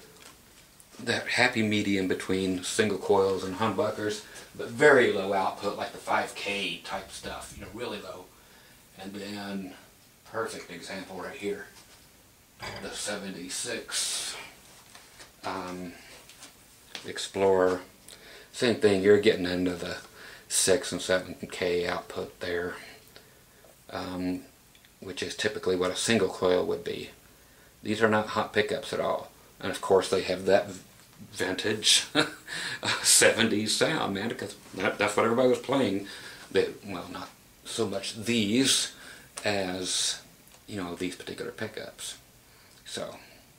S1: that happy medium between single coils and humbuckers, but very low output, like the 5K type stuff, really low. And then, perfect example right here, the 76 Explorer. Same thing, you're getting into the 6 and 7K output there, which is typically what a single coil would be. These are not hot pickups at all. And of course they have that vintage 70s sound, man, because that's what everybody was playing. Well, not so much these as, these particular pickups. So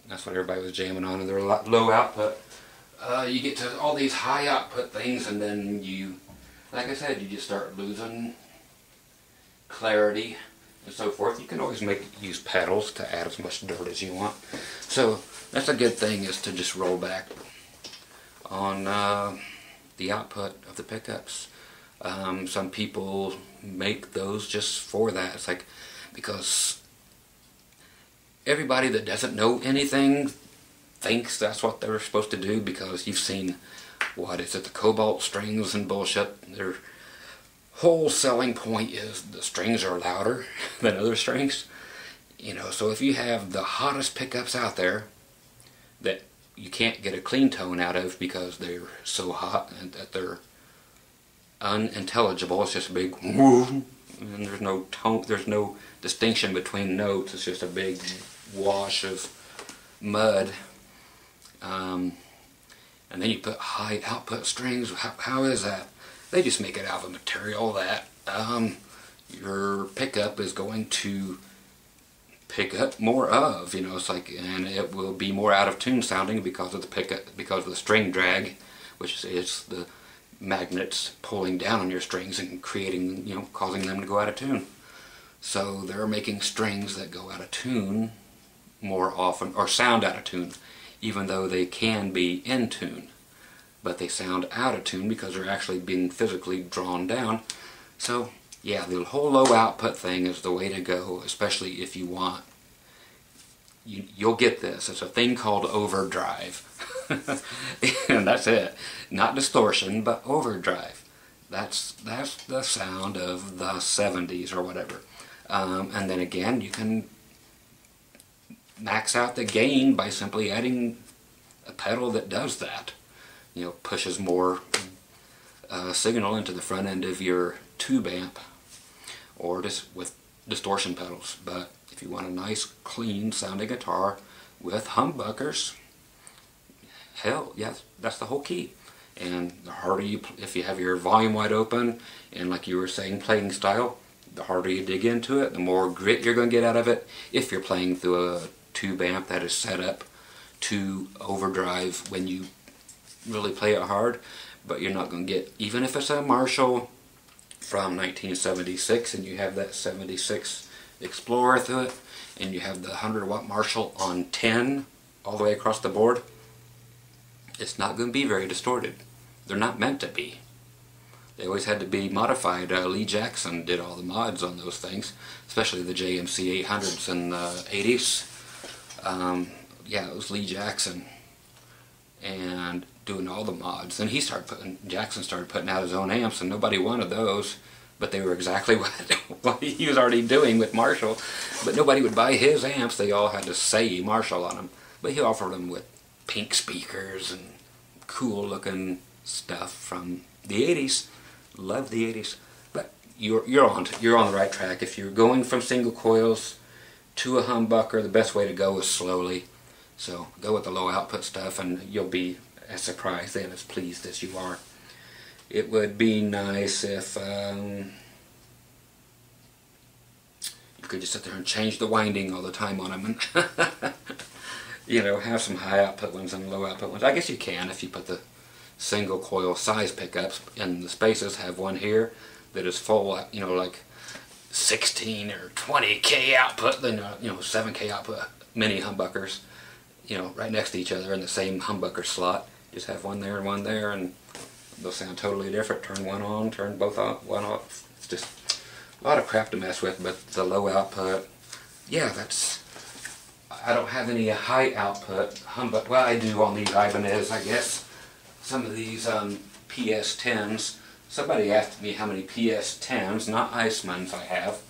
S1: that's what everybody was jamming on, and they're a lot low output. You get to all these high output things, and then you, like I said, you just start losing clarity and so forth. You can always use pedals to add as much dirt as you want. So that's a good thing, is to just roll back on the output of the pickups. Some people make those just for that. It's like, because everybody that doesn't know anything thinks that's what they're supposed to do, because you've seen, what is it, the Cobalt strings and bullshit. Their whole selling point is the strings are louder than other strings. So if you have the hottest pickups out there that you can't get a clean tone out of because they're so hot and that they're unintelligible, it's just a big woo, and there's no tone, there's no distinction between notes, it's just a big wash of mud. And then you put high output strings. How is that? They just make it out of a material that your pickup is going to pick up more of, it's like, and it will be more out of tune sounding because of the pickup, because of the string drag, which is the magnets pulling down on your strings and creating, causing them to go out of tune. So they're making strings that go out of tune more often, or sound out of tune, even though they can be in tune. But they sound out of tune because they're actually being physically drawn down. So yeah, the whole low output thing is the way to go, especially if you want you'll get this. It's a thing called overdrive. And that's it. Not distortion, but overdrive. That's the sound of the 70s or whatever. And then again, you can max out the gain by simply adding a pedal that does that. You know, pushes more signal into the front end of your tube amp, or just with distortion pedals. But if you want a nice, clean sounding guitar with humbuckers, hell, yes, that's the whole key. And the harder you, if you have your volume wide open, and like you were saying, playing style, the harder you dig into it, the more grit you're going to get out of it. If you're playing through a tube amp that is set up to overdrive when you really play it hard, but you're not going to get, even if it's a Marshall from 1976 and you have that 76 Explorer through it, and you have the 100-watt Marshall on 10 all the way across the board, it's not going to be very distorted. They're not meant to be. They always had to be modified. Lee Jackson did all the mods on those things, especially the JMC 800s in the 80s. Yeah, it was Lee Jackson, and doing all the mods. And Jackson started putting out his own amps, and nobody wanted those, but they were exactly what he was already doing with Marshall. But nobody would buy his amps. They all had to say Marshall on them. But he offered them with pink speakers and cool looking stuff from the 80s. Love the 80s. But you're on the right track. If you're going from single coils to a humbucker, the best way to go is slowly. So go with the low output stuff, and you'll be as surprised and as pleased as you are. It would be nice if you could just sit there and change the winding all the time on them, and you know, have some high output ones and low output ones. I guess you can if you put the single coil size pickups in the spaces. Have one here that is full, you know, like 16 or 20K output, then you know, 7K output mini humbuckers, you know, right next to each other in the same humbucker slot. Just have one there, and they'll sound totally different. Turn one on, turn both off, one off. It's just a lot of crap to mess with. But the low output, yeah, that's. I don't have any high output humbucker. Well, I do on these Ibanez, I guess. Some of these PS10s. Somebody asked me how many PS10s, not Icemans, I have.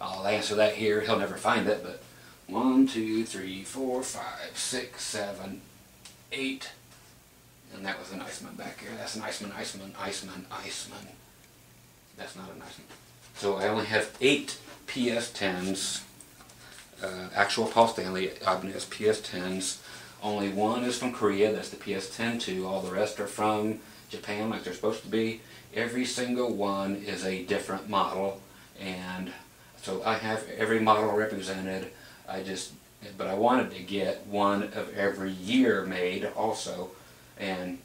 S1: I'll answer that here. He'll never find it, but 1, 2, 3, 4, 5, 6, 7, 8. And that was an Iceman back here. That's an Iceman. That's not an Iceman. So I only have 8 PS10s. Actual Paul Stanley Ibanez PS10s. Only one is from Korea. That's the PS10-2. All the rest are from Japan, like they're supposed to be. Every single one is a different model, and so I have every model represented. But I wanted to get one of every year made also, and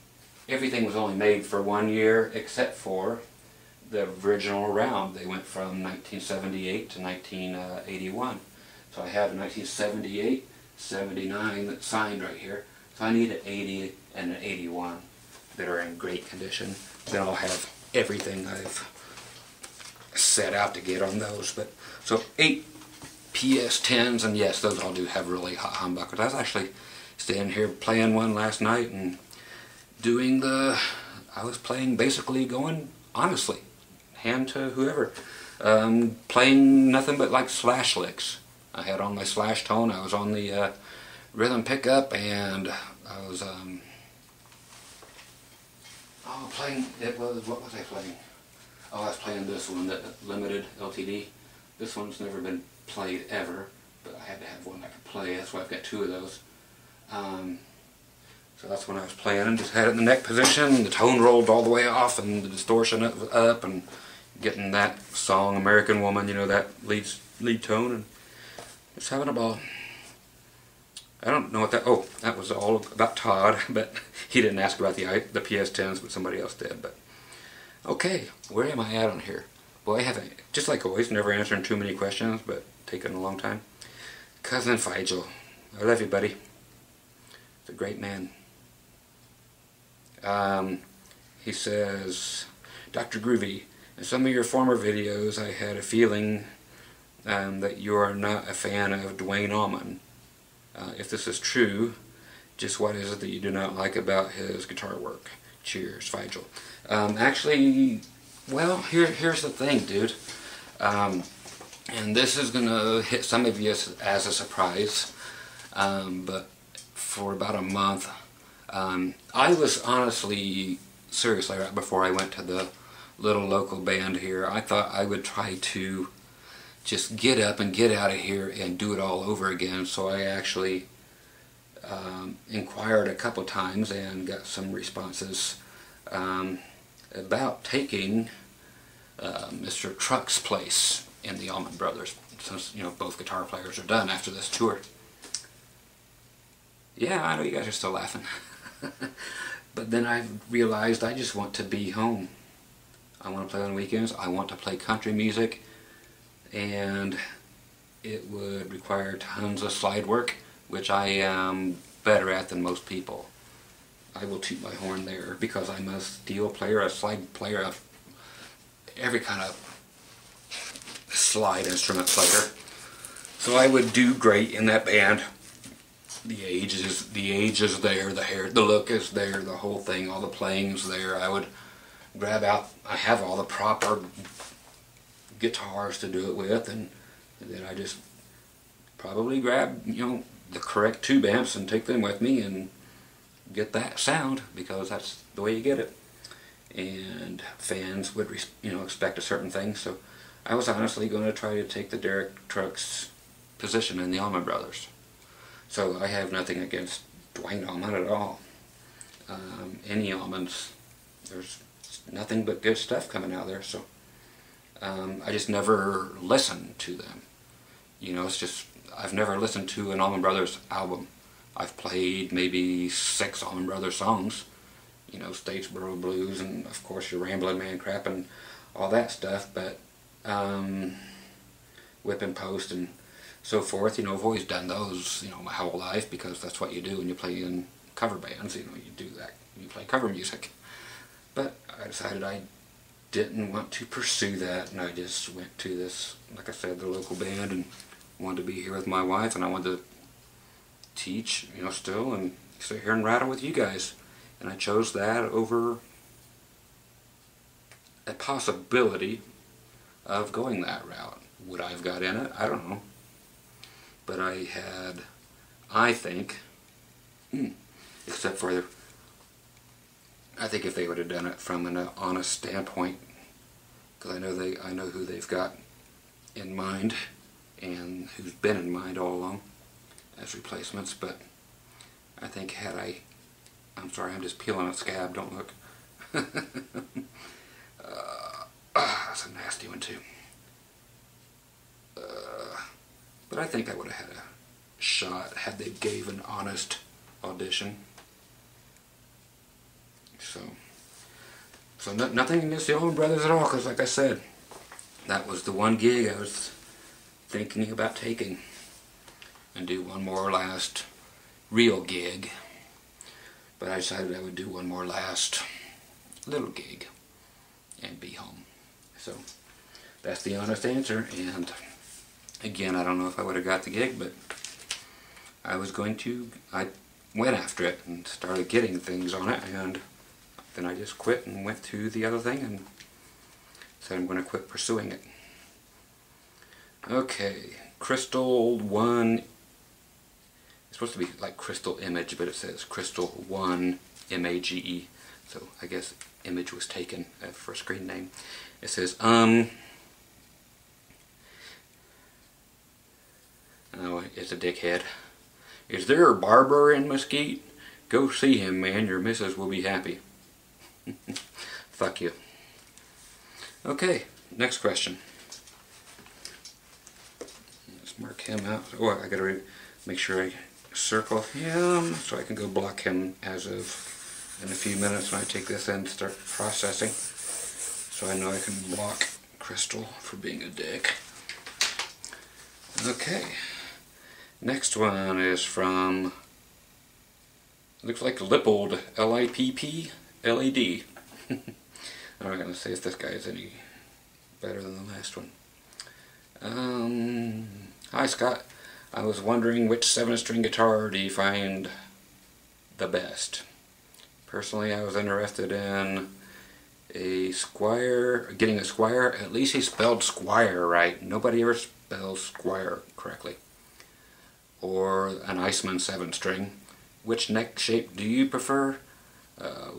S1: everything was only made for 1 year except for the original round. They went from 1978 to 1981. So I have a 1978, 79 that's signed right here. So I need an 80 and an 81 that are in great condition. Then I'll have everything I've set out to get on those. But so 8 PS10s, and yes, those all do have really hot humbuckers. I was actually standing here playing one last night and I was playing basically going honestly, hand to whoever, playing nothing but like slash licks. I had on my slash tone, I was on the rhythm pickup, and I was playing, what was I playing? Oh, I was playing this one, the limited LTD. This one's never been played ever, but I had to have one I could play. That's why I've got 2 of those. So that's when I was playing, and just had it in the neck position. The tone rolled all the way off, and the distortion up, and getting that song "American Woman," you know, that lead tone, and just having a ball. I don't know what that. Oh, that was all about Todd, but he didn't ask about the PS10s, but somebody else did. But okay, where am I at on here? Boy, I haven't, just like always, never answering too many questions, but taking a long time. Cousin Figel, I love you, buddy. He's a great man. He says, Dr. Groovy, in some of your former videos, I had a feeling that you are not a fan of Dwayne Allman. If this is true, just what is it that you do not like about his guitar work? Cheers, Vigil. Actually, well, here's the thing, dude. And this is going to hit some of you as a surprise. But for about a month, I was honestly, seriously, right before I went to the little local band here, I thought I would try to just get up and get out of here and do it all over again. So I actually inquired a couple times and got some responses about taking Mr. Truck's place in the Allman Brothers, since, you know, both guitar players are done after this tour. Yeah, I know you guys are still laughing. But then I realized I just want to be home. I want to play on weekends. I want to play country music, and it would require tons of slide work, which I am better at than most people. I will toot my horn there because I'm a steel player, a slide player, every kind of slide instrument player. So I would do great in that band. The age is there, the hair, the look is there, the whole thing, all the playing's there. I would grab out, I have all the proper guitars to do it with, and then I just probably grab, you know, the correct tube amps and take them with me and get that sound, because that's the way you get it. And fans would, you know, expect a certain thing. So I was honestly going to try to take the Derek Trucks position in the Allman Brothers. So I have nothing against Dwayne Allman at all. Any Allmans, there's nothing but good stuff coming out there. So I just never listened to them. You know, it's just, I've never listened to an Allman Brothers album. I've played maybe 6 Allman Brothers songs. You know, Statesboro Blues and of course your Ramblin' Man crap and all that stuff. But Whip and Post and so forth, you know, I've always done those, you know, my whole life, because that's what you do when you play in cover bands. You know, you do that, you play cover music. But I decided I didn't want to pursue that, and I just went to this, like I said, the local band, and wanted to be here with my wife, and I wanted to teach, you know, still, and sit here and rattle with you guys. And I chose that over a possibility of going that route. Would I have got in it? I don't know. But I had, I think, except for, I think if they would have done it from an honest standpoint, because I know who they've got in mind and who's been in mind all along as replacements. But I think had I'm sorry, I'm just peeling a scab, don't look. That's a nasty one too. But I think I would have had a shot had they gave an honest audition. So nothing against the Allman Brothers at all, because like I said, that was the one gig I was thinking about taking, and do one more last real gig. But I decided I would do one more last little gig and be home. So that's the honest answer. And again, I don't know if I would have got the gig, but I went after it and started getting things on it, and then I just quit and went to the other thing and said I'm going to quit pursuing it. Okay, Crystal 1, it's supposed to be like Crystal Image, but it says Crystal 1 MAGE, so I guess Image was taken for a screen name. It says, oh, it's a dickhead. Is there a barber in Mesquite? Go see him, man. Your missus will be happy. Fuck you. Okay, next question. Let's mark him out. Oh, I gotta make sure I circle him so I can go block him as of in a few minutes when I take this in and start processing. So I know I can block Crystal for being a dick. Okay. Next one is from, looks like Lippold, L-I-P-P-L-A-D. Alright, let's see if this guy is any better than the last one. Hi Scott, I was wondering which 7-string guitar do you find the best. Personally, I was interested in a Squier, getting a Squier. At least he spelled Squire right. Nobody ever spells Squire correctly. Or an Iceman 7-string. Which neck shape do you prefer?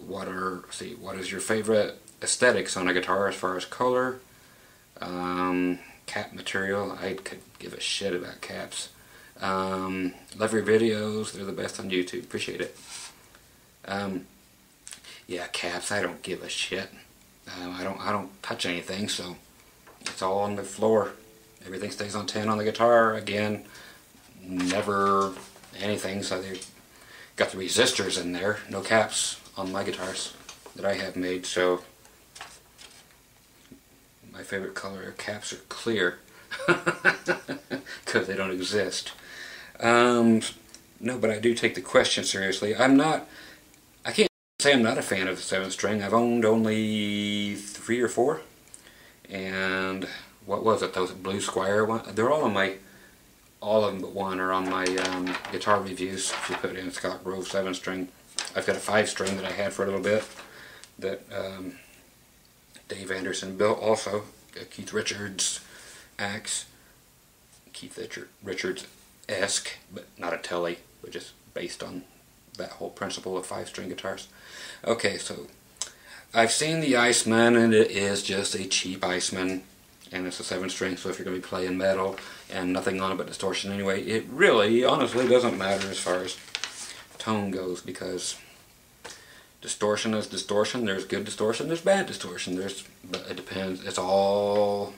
S1: What is your favorite aesthetics on a guitar as far as color? Cap material. I could give a shit about caps. Love your videos. They're the best on YouTube. Appreciate it. Yeah, caps. I don't give a shit. I don't touch anything, so it's all on the floor. Everything stays on 10 on the guitar. Again, never anything. So they got the resistors in there. No caps on my guitars that I have made. So my favorite color of caps are clear because they don't exist. No, but I do take the question seriously. I can't say I'm not a fan of the 7-string. I've owned only 3 or 4. And what was it? Those Blue Squire one? They're all on my, all of them but one are on my guitar reviews. If you put in Scott Grove 7-string. I've got a 5-string that I had for a little bit that Dave Anderson built also. Keith Richards axe. Keith Richards-esque, but not a Telly, but just based on that whole principle of 5-string guitars. Okay, so I've seen the Iceman, and it is just a cheap Iceman, and it's a 7-string, so if you're going to be playing metal and nothing on it but distortion anyway, it really, honestly, doesn't matter as far as tone goes, because distortion is distortion. There's good distortion, there's bad distortion. But it depends. It's all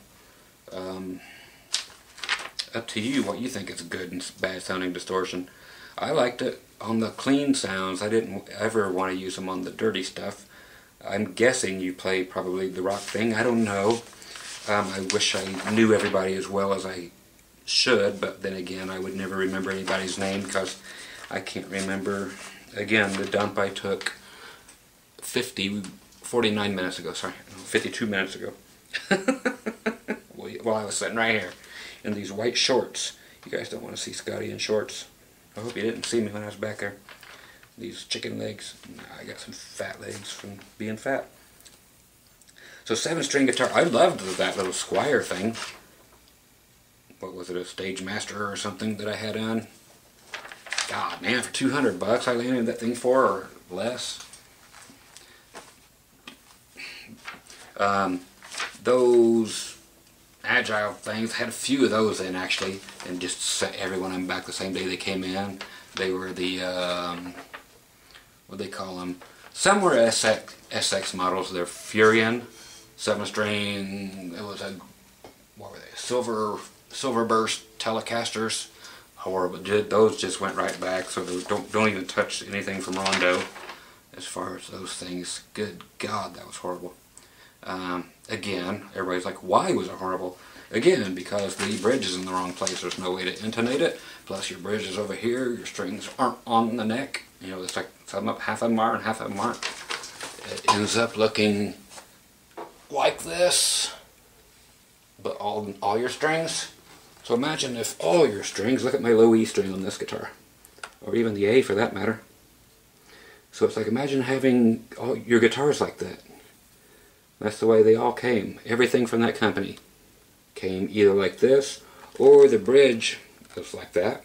S1: up to you what you think is good and bad sounding distortion. I liked it on the clean sounds. I didn't ever want to use them on the dirty stuff. I'm guessing you play probably the rock thing. I don't know. I wish I knew everybody as well as I should, but then again I would never remember anybody's name because I can't remember. Again, the dump I took 49 minutes ago, sorry, 52 minutes ago. While I was sitting right here in these white shorts. You guys don't want to see Scotty in shorts. I hope you didn't see me when I was back there. These chicken legs. I got some fat legs from being fat. So 7-string guitar. I loved that little Squire thing. What was it, a Stage Master or something that I had on? God, man, for $200 I landed that thing for, or less. Those Agile things, had a few of those in actually, and just set everyone in back the same day they came in. They were the, what do they call them? Some were SX models. They're Furion 7-string. It was a, what were they? Silver Burst Telecasters. Horrible. Those just went right back. So those don't even touch anything from Rondo. As far as those things, good God, that was horrible. Again, everybody's like, why was it horrible? Again, because the bridge is in the wrong place. There's no way to intonate it. Plus your bridge is over here. Your strings aren't on the neck. You know, it's like some up, half of them are and half of them aren't. It ends up looking like this, but all your strings. So imagine if all your strings, look at my low E string on this guitar, or even the A for that matter. So it's like, imagine having all your guitars like that. That's the way they all came. Everything from that company came either like this, or the bridge was like that,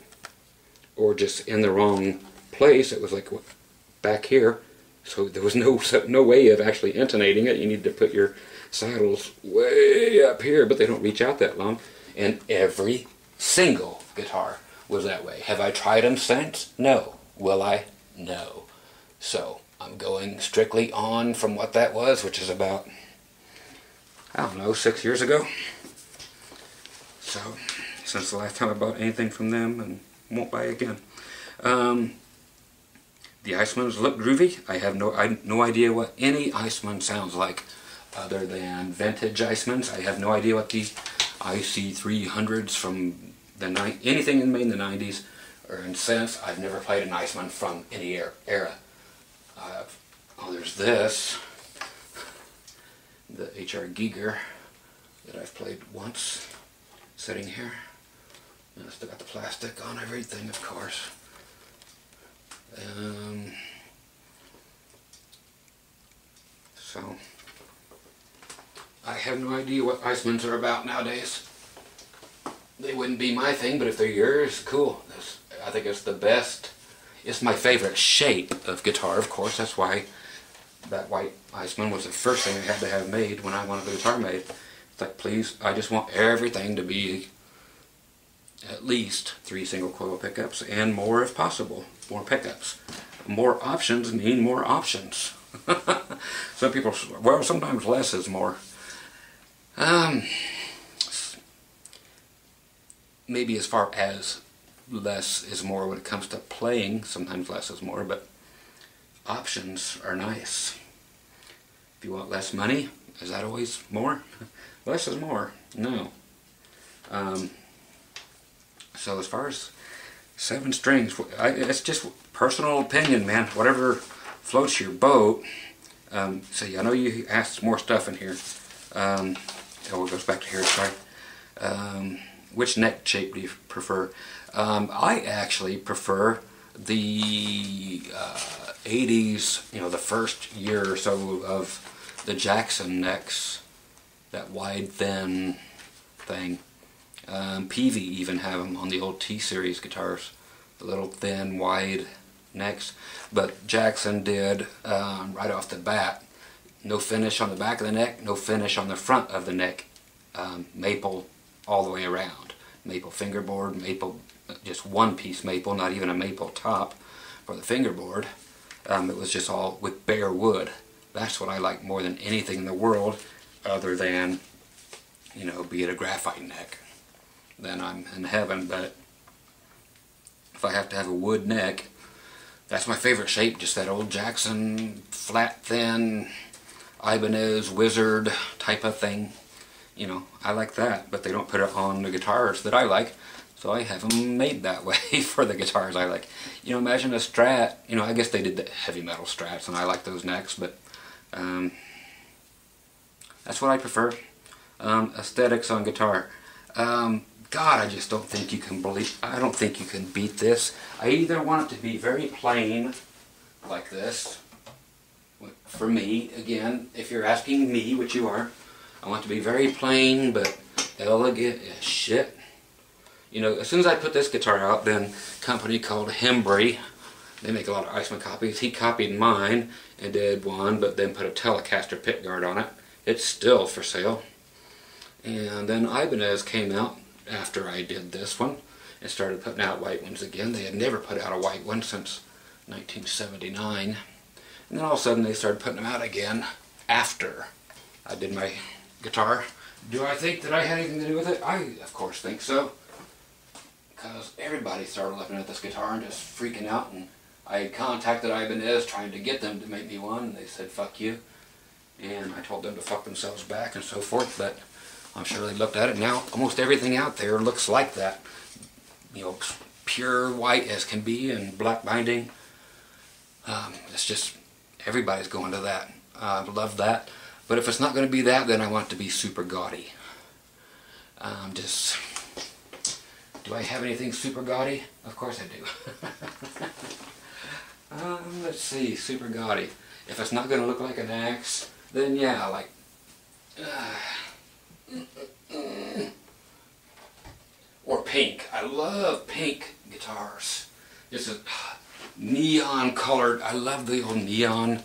S1: or just in the wrong place. It was like back here, so there was no way of actually intonating it. You need to put your saddles way up here, but they don't reach out that long. And every single guitar was that way. Have I tried them since? No. Will I? No. So I'm going strictly on from what that was, which is about, I don't know, 6 years ago. So, since the last time I bought anything from them, and won't buy again. The Icemans look groovy. I have no idea what any Iceman sounds like other than vintage Icemans. I have no idea what the IC300s from anything made in the 90s or in since. I've never played an Iceman from any era. Oh, there's this, the HR Giger that I've played once, sitting here. And I still got the plastic on everything, of course. So, I have no idea what Icemans are about nowadays. They wouldn't be my thing, but if they're yours, cool. I think it's the best. It's my favorite shape of guitar, of course. That's why that white Iceman was the first thing I had to have made when I wanted the guitar made. It's like, please, I just want everything to be at least 3 single coil pickups and more if possible. More pickups. More options mean more options. Some people, well, sometimes less is more. Maybe as far as less is more when it comes to playing, sometimes less is more, but options are nice. If you want less money, is that always more? Less is more. No. So as far as 7 strings, it's just personal opinion, man. Whatever floats your boat. See, I know you asked more stuff in here. Oh, it goes back to here, sorry. Which neck shape do you prefer? I actually prefer the 80s, you know, the first year or so of the Jackson necks, that wide, thin thing. Peavey even have them on the old T-Series guitars, the little thin, wide necks. But Jackson did, right off the bat, no finish on the back of the neck, no finish on the front of the neck, maple all the way around. Maple fingerboard, maple, just one-piece maple, not even a maple top for the fingerboard. It was just all with bare wood. That's what I like more than anything in the world, other than, you know, be it a graphite neck. Then I'm in heaven. But if I have to have a wood neck, that's my favorite shape, just that old Jackson, flat, thin, Ibanez Wizard type of thing. You know, I like that, but they don't put it on the guitars that I like, so I have them made that way for the guitars I like. You know, imagine a Strat, you know, I guess they did the heavy metal Strats, and I like those necks, but that's what I prefer. Aesthetics on guitar. God, I just don't think you can I don't think you can beat this. I either want it to be very plain, like this. For me, again, if you're asking me, which you are, I want it to be very plain, but elegant as shit. You know, as soon as I put this guitar out, then a company called Hembry, they make a lot of Iceman copies, he copied mine and did one, but then put a Telecaster pickguard on it. It's still for sale. And then Ibanez came out after I did this one and started putting out white ones again. They had never put out a white one since 1979. And then all of a sudden they started putting them out again after I did my guitar. Do I think that I had anything to do with it? I, of course, think so. Because everybody started looking at this guitar and just freaking out. And I contacted Ibanez trying to get them to make me one. And they said, fuck you. And I told them to fuck themselves back and so forth. But I'm sure they looked at it. Now almost everything out there looks like that. You know, pure white as can be and black binding. It's just, everybody's going to that. I love that. But if it's not going to be that, then I want it to be super gaudy. Do I have anything super gaudy? Of course I do. Let's see, super gaudy. If it's not going to look like an axe, then yeah, like... or pink. I love pink guitars. Just a neon colored, I love the old neon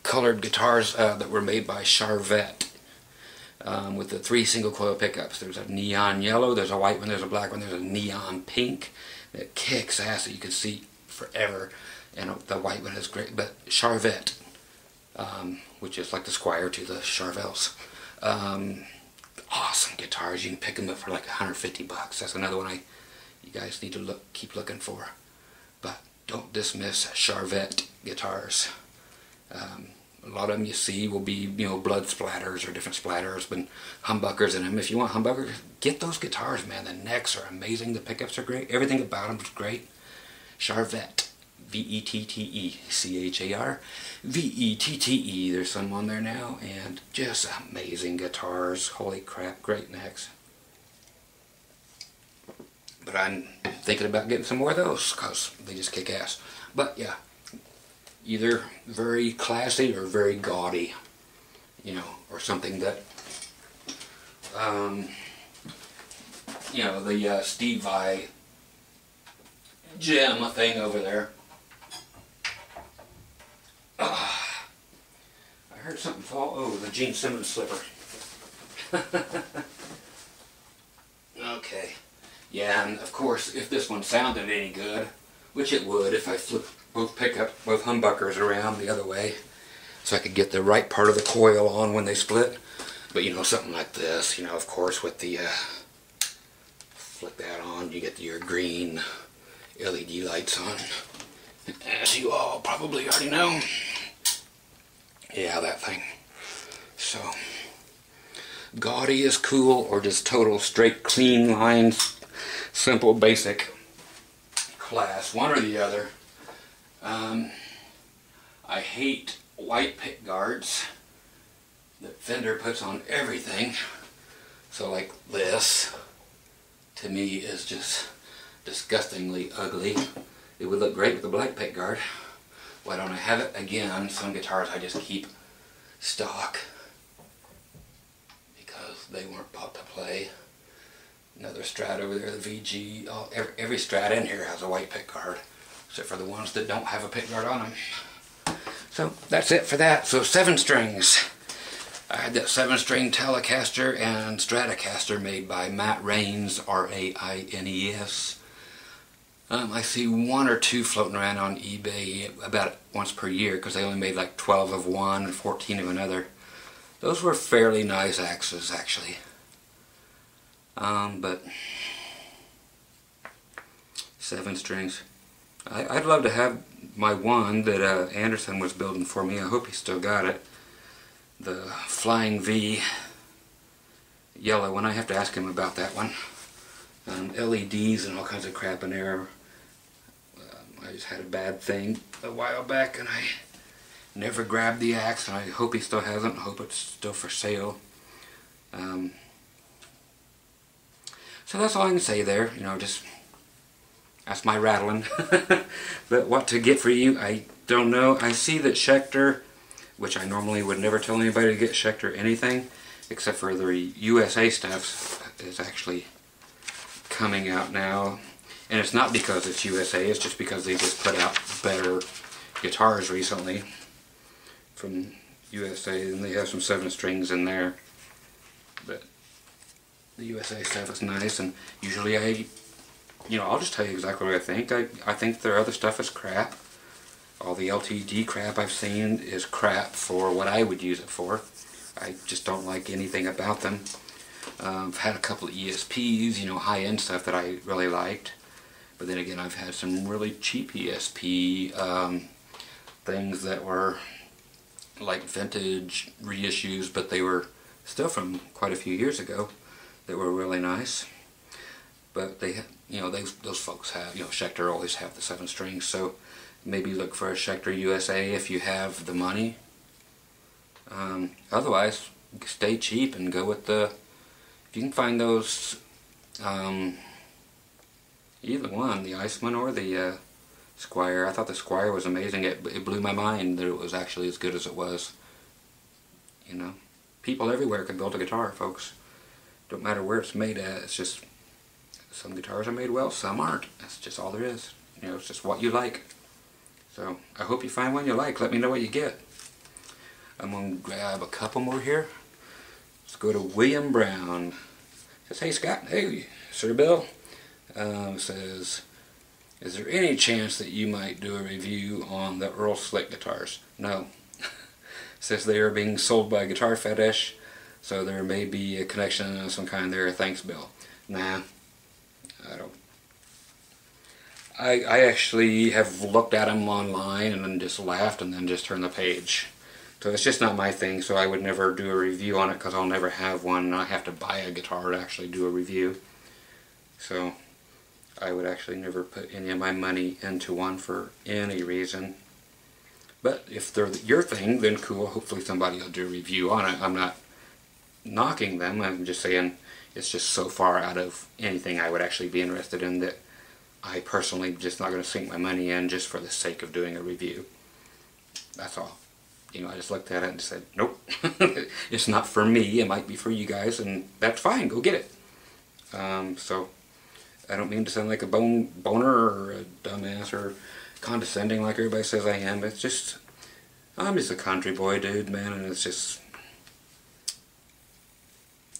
S1: colored guitars that were made by Charvet with the 3 single coil pickups. There's a neon yellow, there's a white one, there's a black one, there's a neon pink that kicks ass that you can see forever, and the white one is great. But Charvet, which is like the Squire to the Charvels, awesome guitars. You can pick them up for like 150 bucks. That's another one you guys need to keep looking for. But don't dismiss Charvet guitars. A lot of them you see will be, you know, blood splatters or different splatters, but humbuckers in them. If you want humbuckers, get those guitars, man. The necks are amazing. The pickups are great. Everything about them is great. Charvet. V-E-T-T-E. C-H-A-R-V-E-T-T-E. There's some on there now, and just amazing guitars. Holy crap, great necks. But I'm thinking about getting some more of those because they just kick ass. But yeah, either very classy or very gaudy, you know, or something that, you know, the Steve Vai gem thing over there. I heard something fall. Oh, the Gene Simmons slipper. Okay. Yeah, and of course, if this one sounded any good, which it would if I flipped both humbuckers around the other way, so I could get the right part of the coil on when they split. But you know, something like this, you know, of course, with the flick that on, you get your green LED lights on, as you all probably already know. Yeah, that thing. So, gaudy is cool, or just total straight clean lines, simple basic class, one or the other. I hate white pick guards that Fender puts on everything. So like this, to me, is just disgustingly ugly. It would look great with a black pick guard. Why don't I have it? Again, some guitars I just keep stock because they weren't bought to play. Another Strat over there, the VG. Oh, every Strat in here has a white pick guard, except for the ones that don't have a pick guard on them. So that's it for that. So 7 strings. I had that 7-string Telecaster and Stratocaster made by Matt Raines, R-A-I-N-E-S. I see 1 or 2 floating around on eBay about once per year because they only made like 12 of one and 14 of another. Those were fairly nice axes, actually. But 7 strings. I'd love to have my one that Anderson was building for me. I hope he still got it. The Flying V yellow one. I have to ask him about that one. LEDs and all kinds of crap in there. I just had a bad thing a while back and I never grabbed the axe, and I hope he still hasn't. I hope it's still for sale. So that's all I can say there. You know, just that's my rattling. But what to get for you, I don't know. I see that Schecter, which I normally would never tell anybody to get Schecter anything, except for the USA stuff, is actually coming out now. And it's not because it's USA, it's just because they just put out better guitars recently from USA, and they have some 7 strings in there. But the USA stuff is nice, and usually I'll just tell you exactly what I think. I think their other stuff is crap. All the LTD crap I've seen is crap for what I would use it for. I just don't like anything about them. I've had a couple of ESPs, you know, high-end stuff that I really liked. But then again, I've had some really cheap ESP things that were like vintage reissues, but they were still from quite a few years ago, that were really nice. But they, you know, those folks have, you know, Schecter always have the 7 strings, so maybe look for a Schecter USA if you have the money. Otherwise, stay cheap and go with the, if you can find those, either one, the Iceman or the Squire. I thought the Squire was amazing. It blew my mind that it was actually as good as it was. You know, people everywhere can build a guitar, folks. Don't matter where it's made at. It's just some guitars are made well, some aren't. That's just all there is. You know, it's just what you like. So I hope you find one you like. Let me know what you get. I'm gonna grab a couple more here. Let's go to William Brown. Says, hey Scott, hey Sir Bill. Says, is there any chance that you might do a review on the Earl Slick guitars? No. Says they are being sold by Guitar Fetish, so there may be a connection of some kind there. Thanks, Bill. Nah, I don't. I actually have looked at them online and then just laughed and then just turned the page. So it's just not my thing, so I would never do a review on it because I'll never have one, and I have to buy a guitar to actually do a review. So I would actually never put any of my money into one for any reason. But if they're your thing, then cool. Hopefully somebody will do a review on it. I'm not knocking them. I'm just saying, it's just so far out of anything I would actually be interested in that I personally just not going to sink my money in just for the sake of doing a review. That's all. You know, I just looked at it and said, nope, it's not for me. It might be for you guys, and that's fine. Go get it. So I don't mean to sound like a boner or a dumbass or condescending like everybody says I am. It's just, I'm just a country boy dude, man, and it's just,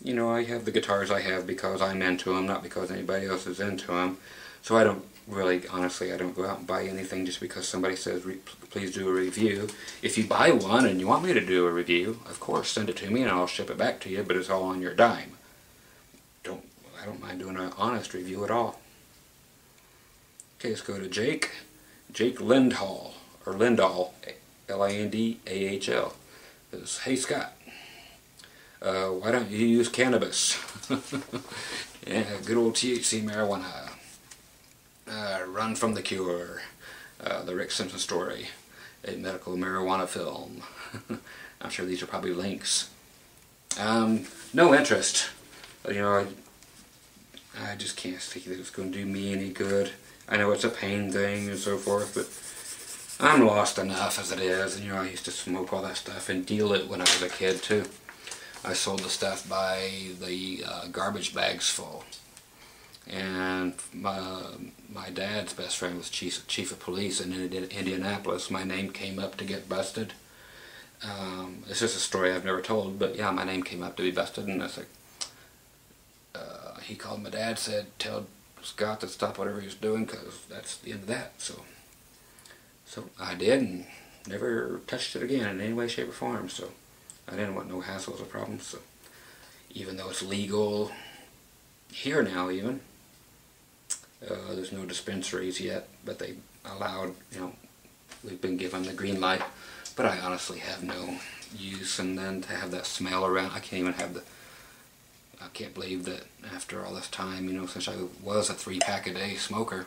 S1: you know, I have the guitars I have because I'm into them, not because anybody else is into them. So I don't really, honestly, I don't go out and buy anything just because somebody says, please do a review. If you buy one and you want me to do a review, of course, send it to me and I'll ship it back to you, but it's all on your dime. I don't mind doing an honest review at all. Okay, let's go to Jake. Jake Lindahl, or Lindahl, Lindahl. Says, hey Scott, why don't you use cannabis? Yeah, good old THC marijuana. Run from the Cure. The Rick Simpson Story. A medical marijuana film. I'm sure these are probably links. No interest. You know, I just can't see that it's going to do me any good. I know it's a pain thing and so forth, but I'm lost enough as it is. And you know, I used to smoke all that stuff and deal it when I was a kid too. I sold the stuff by the garbage bags full. And my dad's best friend was chief of police in Indianapolis. My name came up to get busted. It's just a story I've never told, but yeah, my name came up to be busted, and it's like, he called my dad, said, tell Scott to stop whatever he was doing, because that's the end of that. So I did, and never touched it again in any way, shape, or form. So I didn't want no hassles or problems. So even though it's legal here now, even there's no dispensaries yet, but they allowed, you know, we've been given the green light. But I honestly have no use, and then to have that smell around, I can't even have the. I can't believe that after all this time, you know, since I was a 3-pack a day smoker,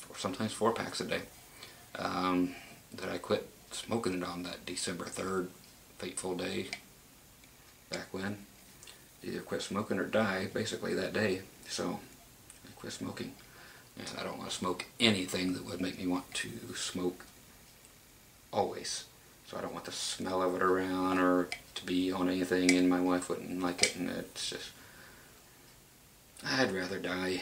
S1: or sometimes 4 packs a day, that I quit smoking it on that December 3rd fateful day back when. Either quit smoking or die, basically, that day. So I quit smoking, and I don't want to smoke anything that would make me want to smoke always. So I don't want the smell of it around or to be on anything, and my wife wouldn't like it, and it's just, I'd rather die.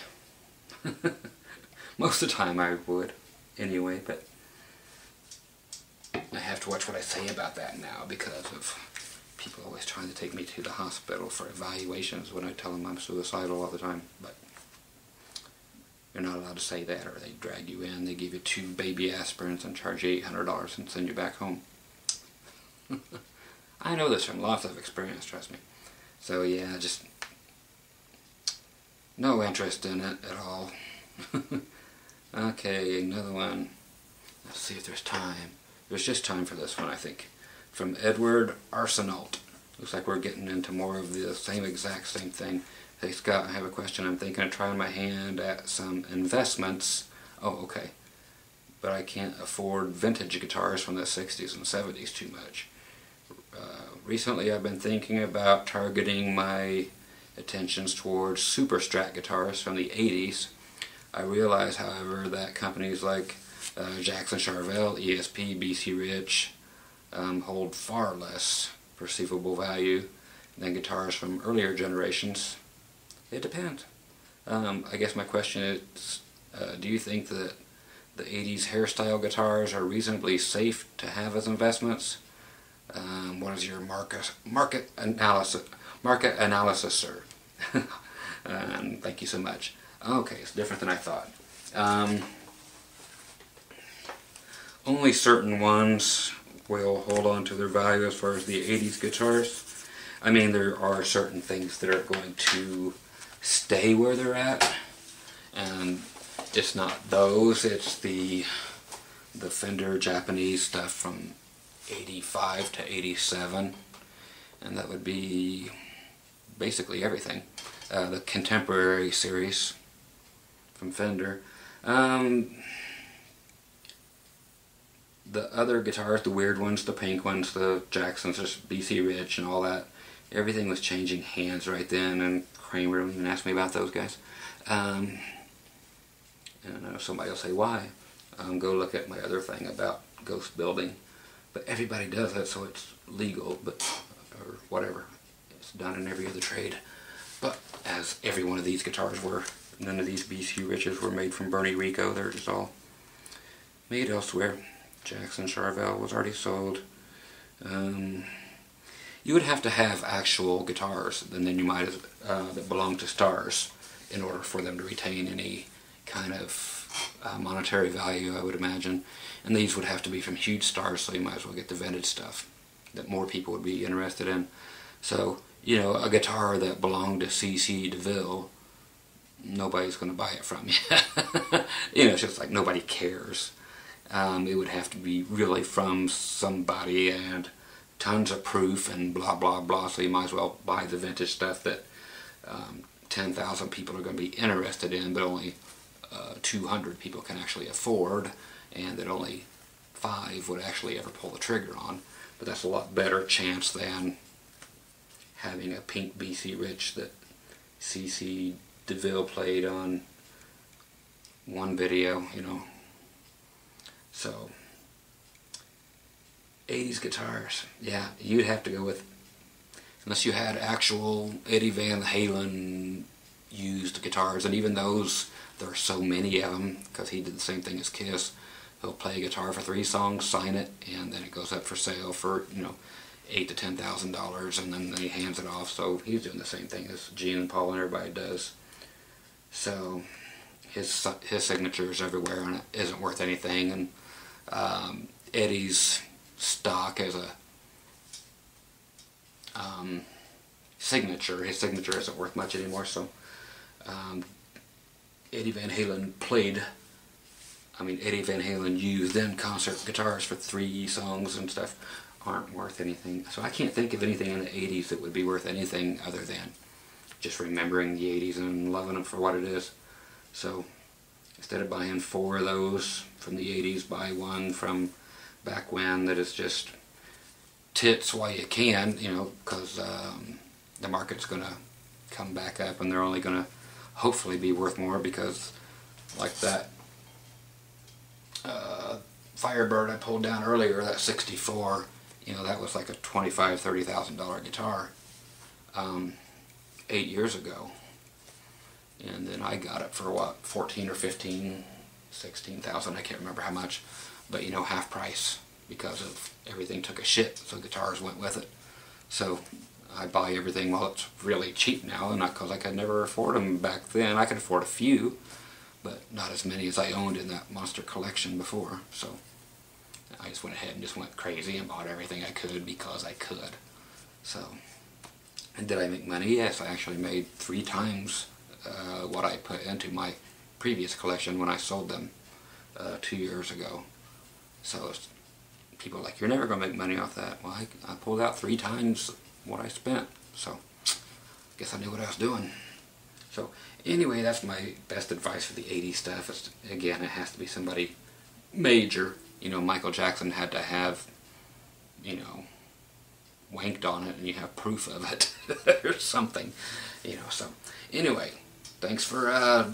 S1: Most of the time I would, anyway, but I have to watch what I say about that now because of people always trying to take me to the hospital for evaluations when I tell them I'm suicidal all the time. But you're not allowed to say that, or they drag you in, they give you 2 baby aspirins and charge you $800 and send you back home. I know this from lots of experience, trust me. So yeah, just no interest in it at all. Okay, another one. Let's see if there's time. There's just time for this one, I think. From Edward Arsenault. Looks like we're getting into more of the exact same thing. Hey Scott, I have a question. I'm thinking of trying my hand at some investments. Oh, okay. But I can't afford vintage guitars from the 60s and 70s too much. Recently I've been thinking about targeting my attentions towards super strat guitars from the 80s. I realize, however, that companies like Jackson Charvel, ESP, BC Rich hold far less perceivable value than guitars from earlier generations. It depends. I guess my question is, do you think that the 80s hairstyle guitars are reasonably safe to have as investments? What is your market analysis, sir? Thank you so much. Okay, it's different than I thought. Only certain ones will hold on to their value as far as the 80s guitars. I mean, there are certain things that are going to stay where they're at, and it's not those, it's the Fender Japanese stuff from 85 to 87, and that would be basically everything. The Contemporary series from Fender. The other guitars, the weird ones, the pink ones, the Jacksons, BC Rich and all that, everything was changing hands right then, and Kramer even asked me about those guys. And I know somebody will say, why? Go look at my other thing about ghost building. But everybody does it, so it's legal, but or whatever. It's done in every other trade. But as every one of these guitars were, none of these BC Riches were made from Bernie Rico. They're just all made elsewhere. Jackson Charvel was already sold. You would have to have actual guitars, and then you might that belong to stars, in order for them to retain any kind of monetary value, I would imagine. And these would have to be from huge stars, so you might as well get the vintage stuff that more people would be interested in. So, you know, a guitar that belonged to C.C. DeVille, nobody's going to buy it from you. You know, it's just like nobody cares. It would have to be really from somebody, and tons of proof and blah blah blah, so you might as well buy the vintage stuff that 10,000 people are going to be interested in, but only 200 people can actually afford, and that only 5 would actually ever pull the trigger on. But that's a lot better chance than having a pink BC Rich that C.C. DeVille played on one video, you know. So 80s guitars, yeah, you'd have to go with, unless you had actual Eddie Van Halen used guitars, and even those, there are so many of them, because he did the same thing as Kiss. He'll play a guitar for 3 songs, sign it, and then it goes up for sale for, you know, $8,000 to $10,000, and then he hands it off. So he's doing the same thing as Gene and Paul and everybody does. So his signature is everywhere, and it isn't worth anything. And Eddie's stock as a signature, his signature isn't worth much anymore. So Eddie Van Halen Eddie Van Halen used then concert guitars for 3 songs and stuff aren't worth anything. So I can't think of anything in the 80s that would be worth anything other than just remembering the 80s and loving them for what it is. So instead of buying 4 of those from the 80s, buy one from back when that is just tits while you can, you know, because the market's going to come back up, and they're only going to hopefully be worth more, because like that Firebird I pulled down earlier, that 64, you know, that was like a $25,000, $30,000 guitar 8 years ago, and then I got it for what, 14 or 15, 16,000, I can't remember how much, but you know, half price, because of everything took a shit, so guitars went with it. So I buy everything while it's really cheap now, and not because I could never afford them back then. I could afford a few, but not as many as I owned in that monster collection before. So I just went ahead and just went crazy and bought everything I could because I could. So, and did I make money? Yes, I actually made 3 times what I put into my previous collection when I sold them 2 years ago. So people are like, you're never going to make money off that. Well, I pulled out 3 times what I spent, so I guess I knew what I was doing. So anyway, that's my best advice for the 80s stuff. It's, again, it has to be somebody major. You know, Michael Jackson had to have, you know, wanked on it, and you have proof of it or something, you know. So anyway, thanks for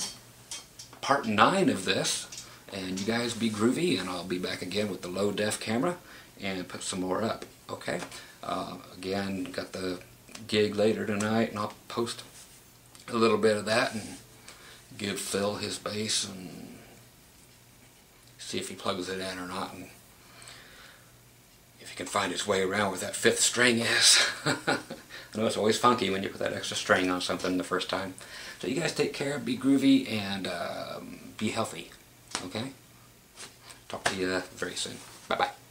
S1: part 9 of this, and you guys be groovy, and I'll be back again with the low def camera and put some more up. Okay, again, got the gig later tonight, and I'll post a little bit of that and give Phil his bass and see if he plugs it in or not, and if he can find his way around where that 5th string is. I know it's always funky when you put that extra string on something the first time. So you guys take care, be groovy, and be healthy. Okay? Talk to you very soon. Bye-bye.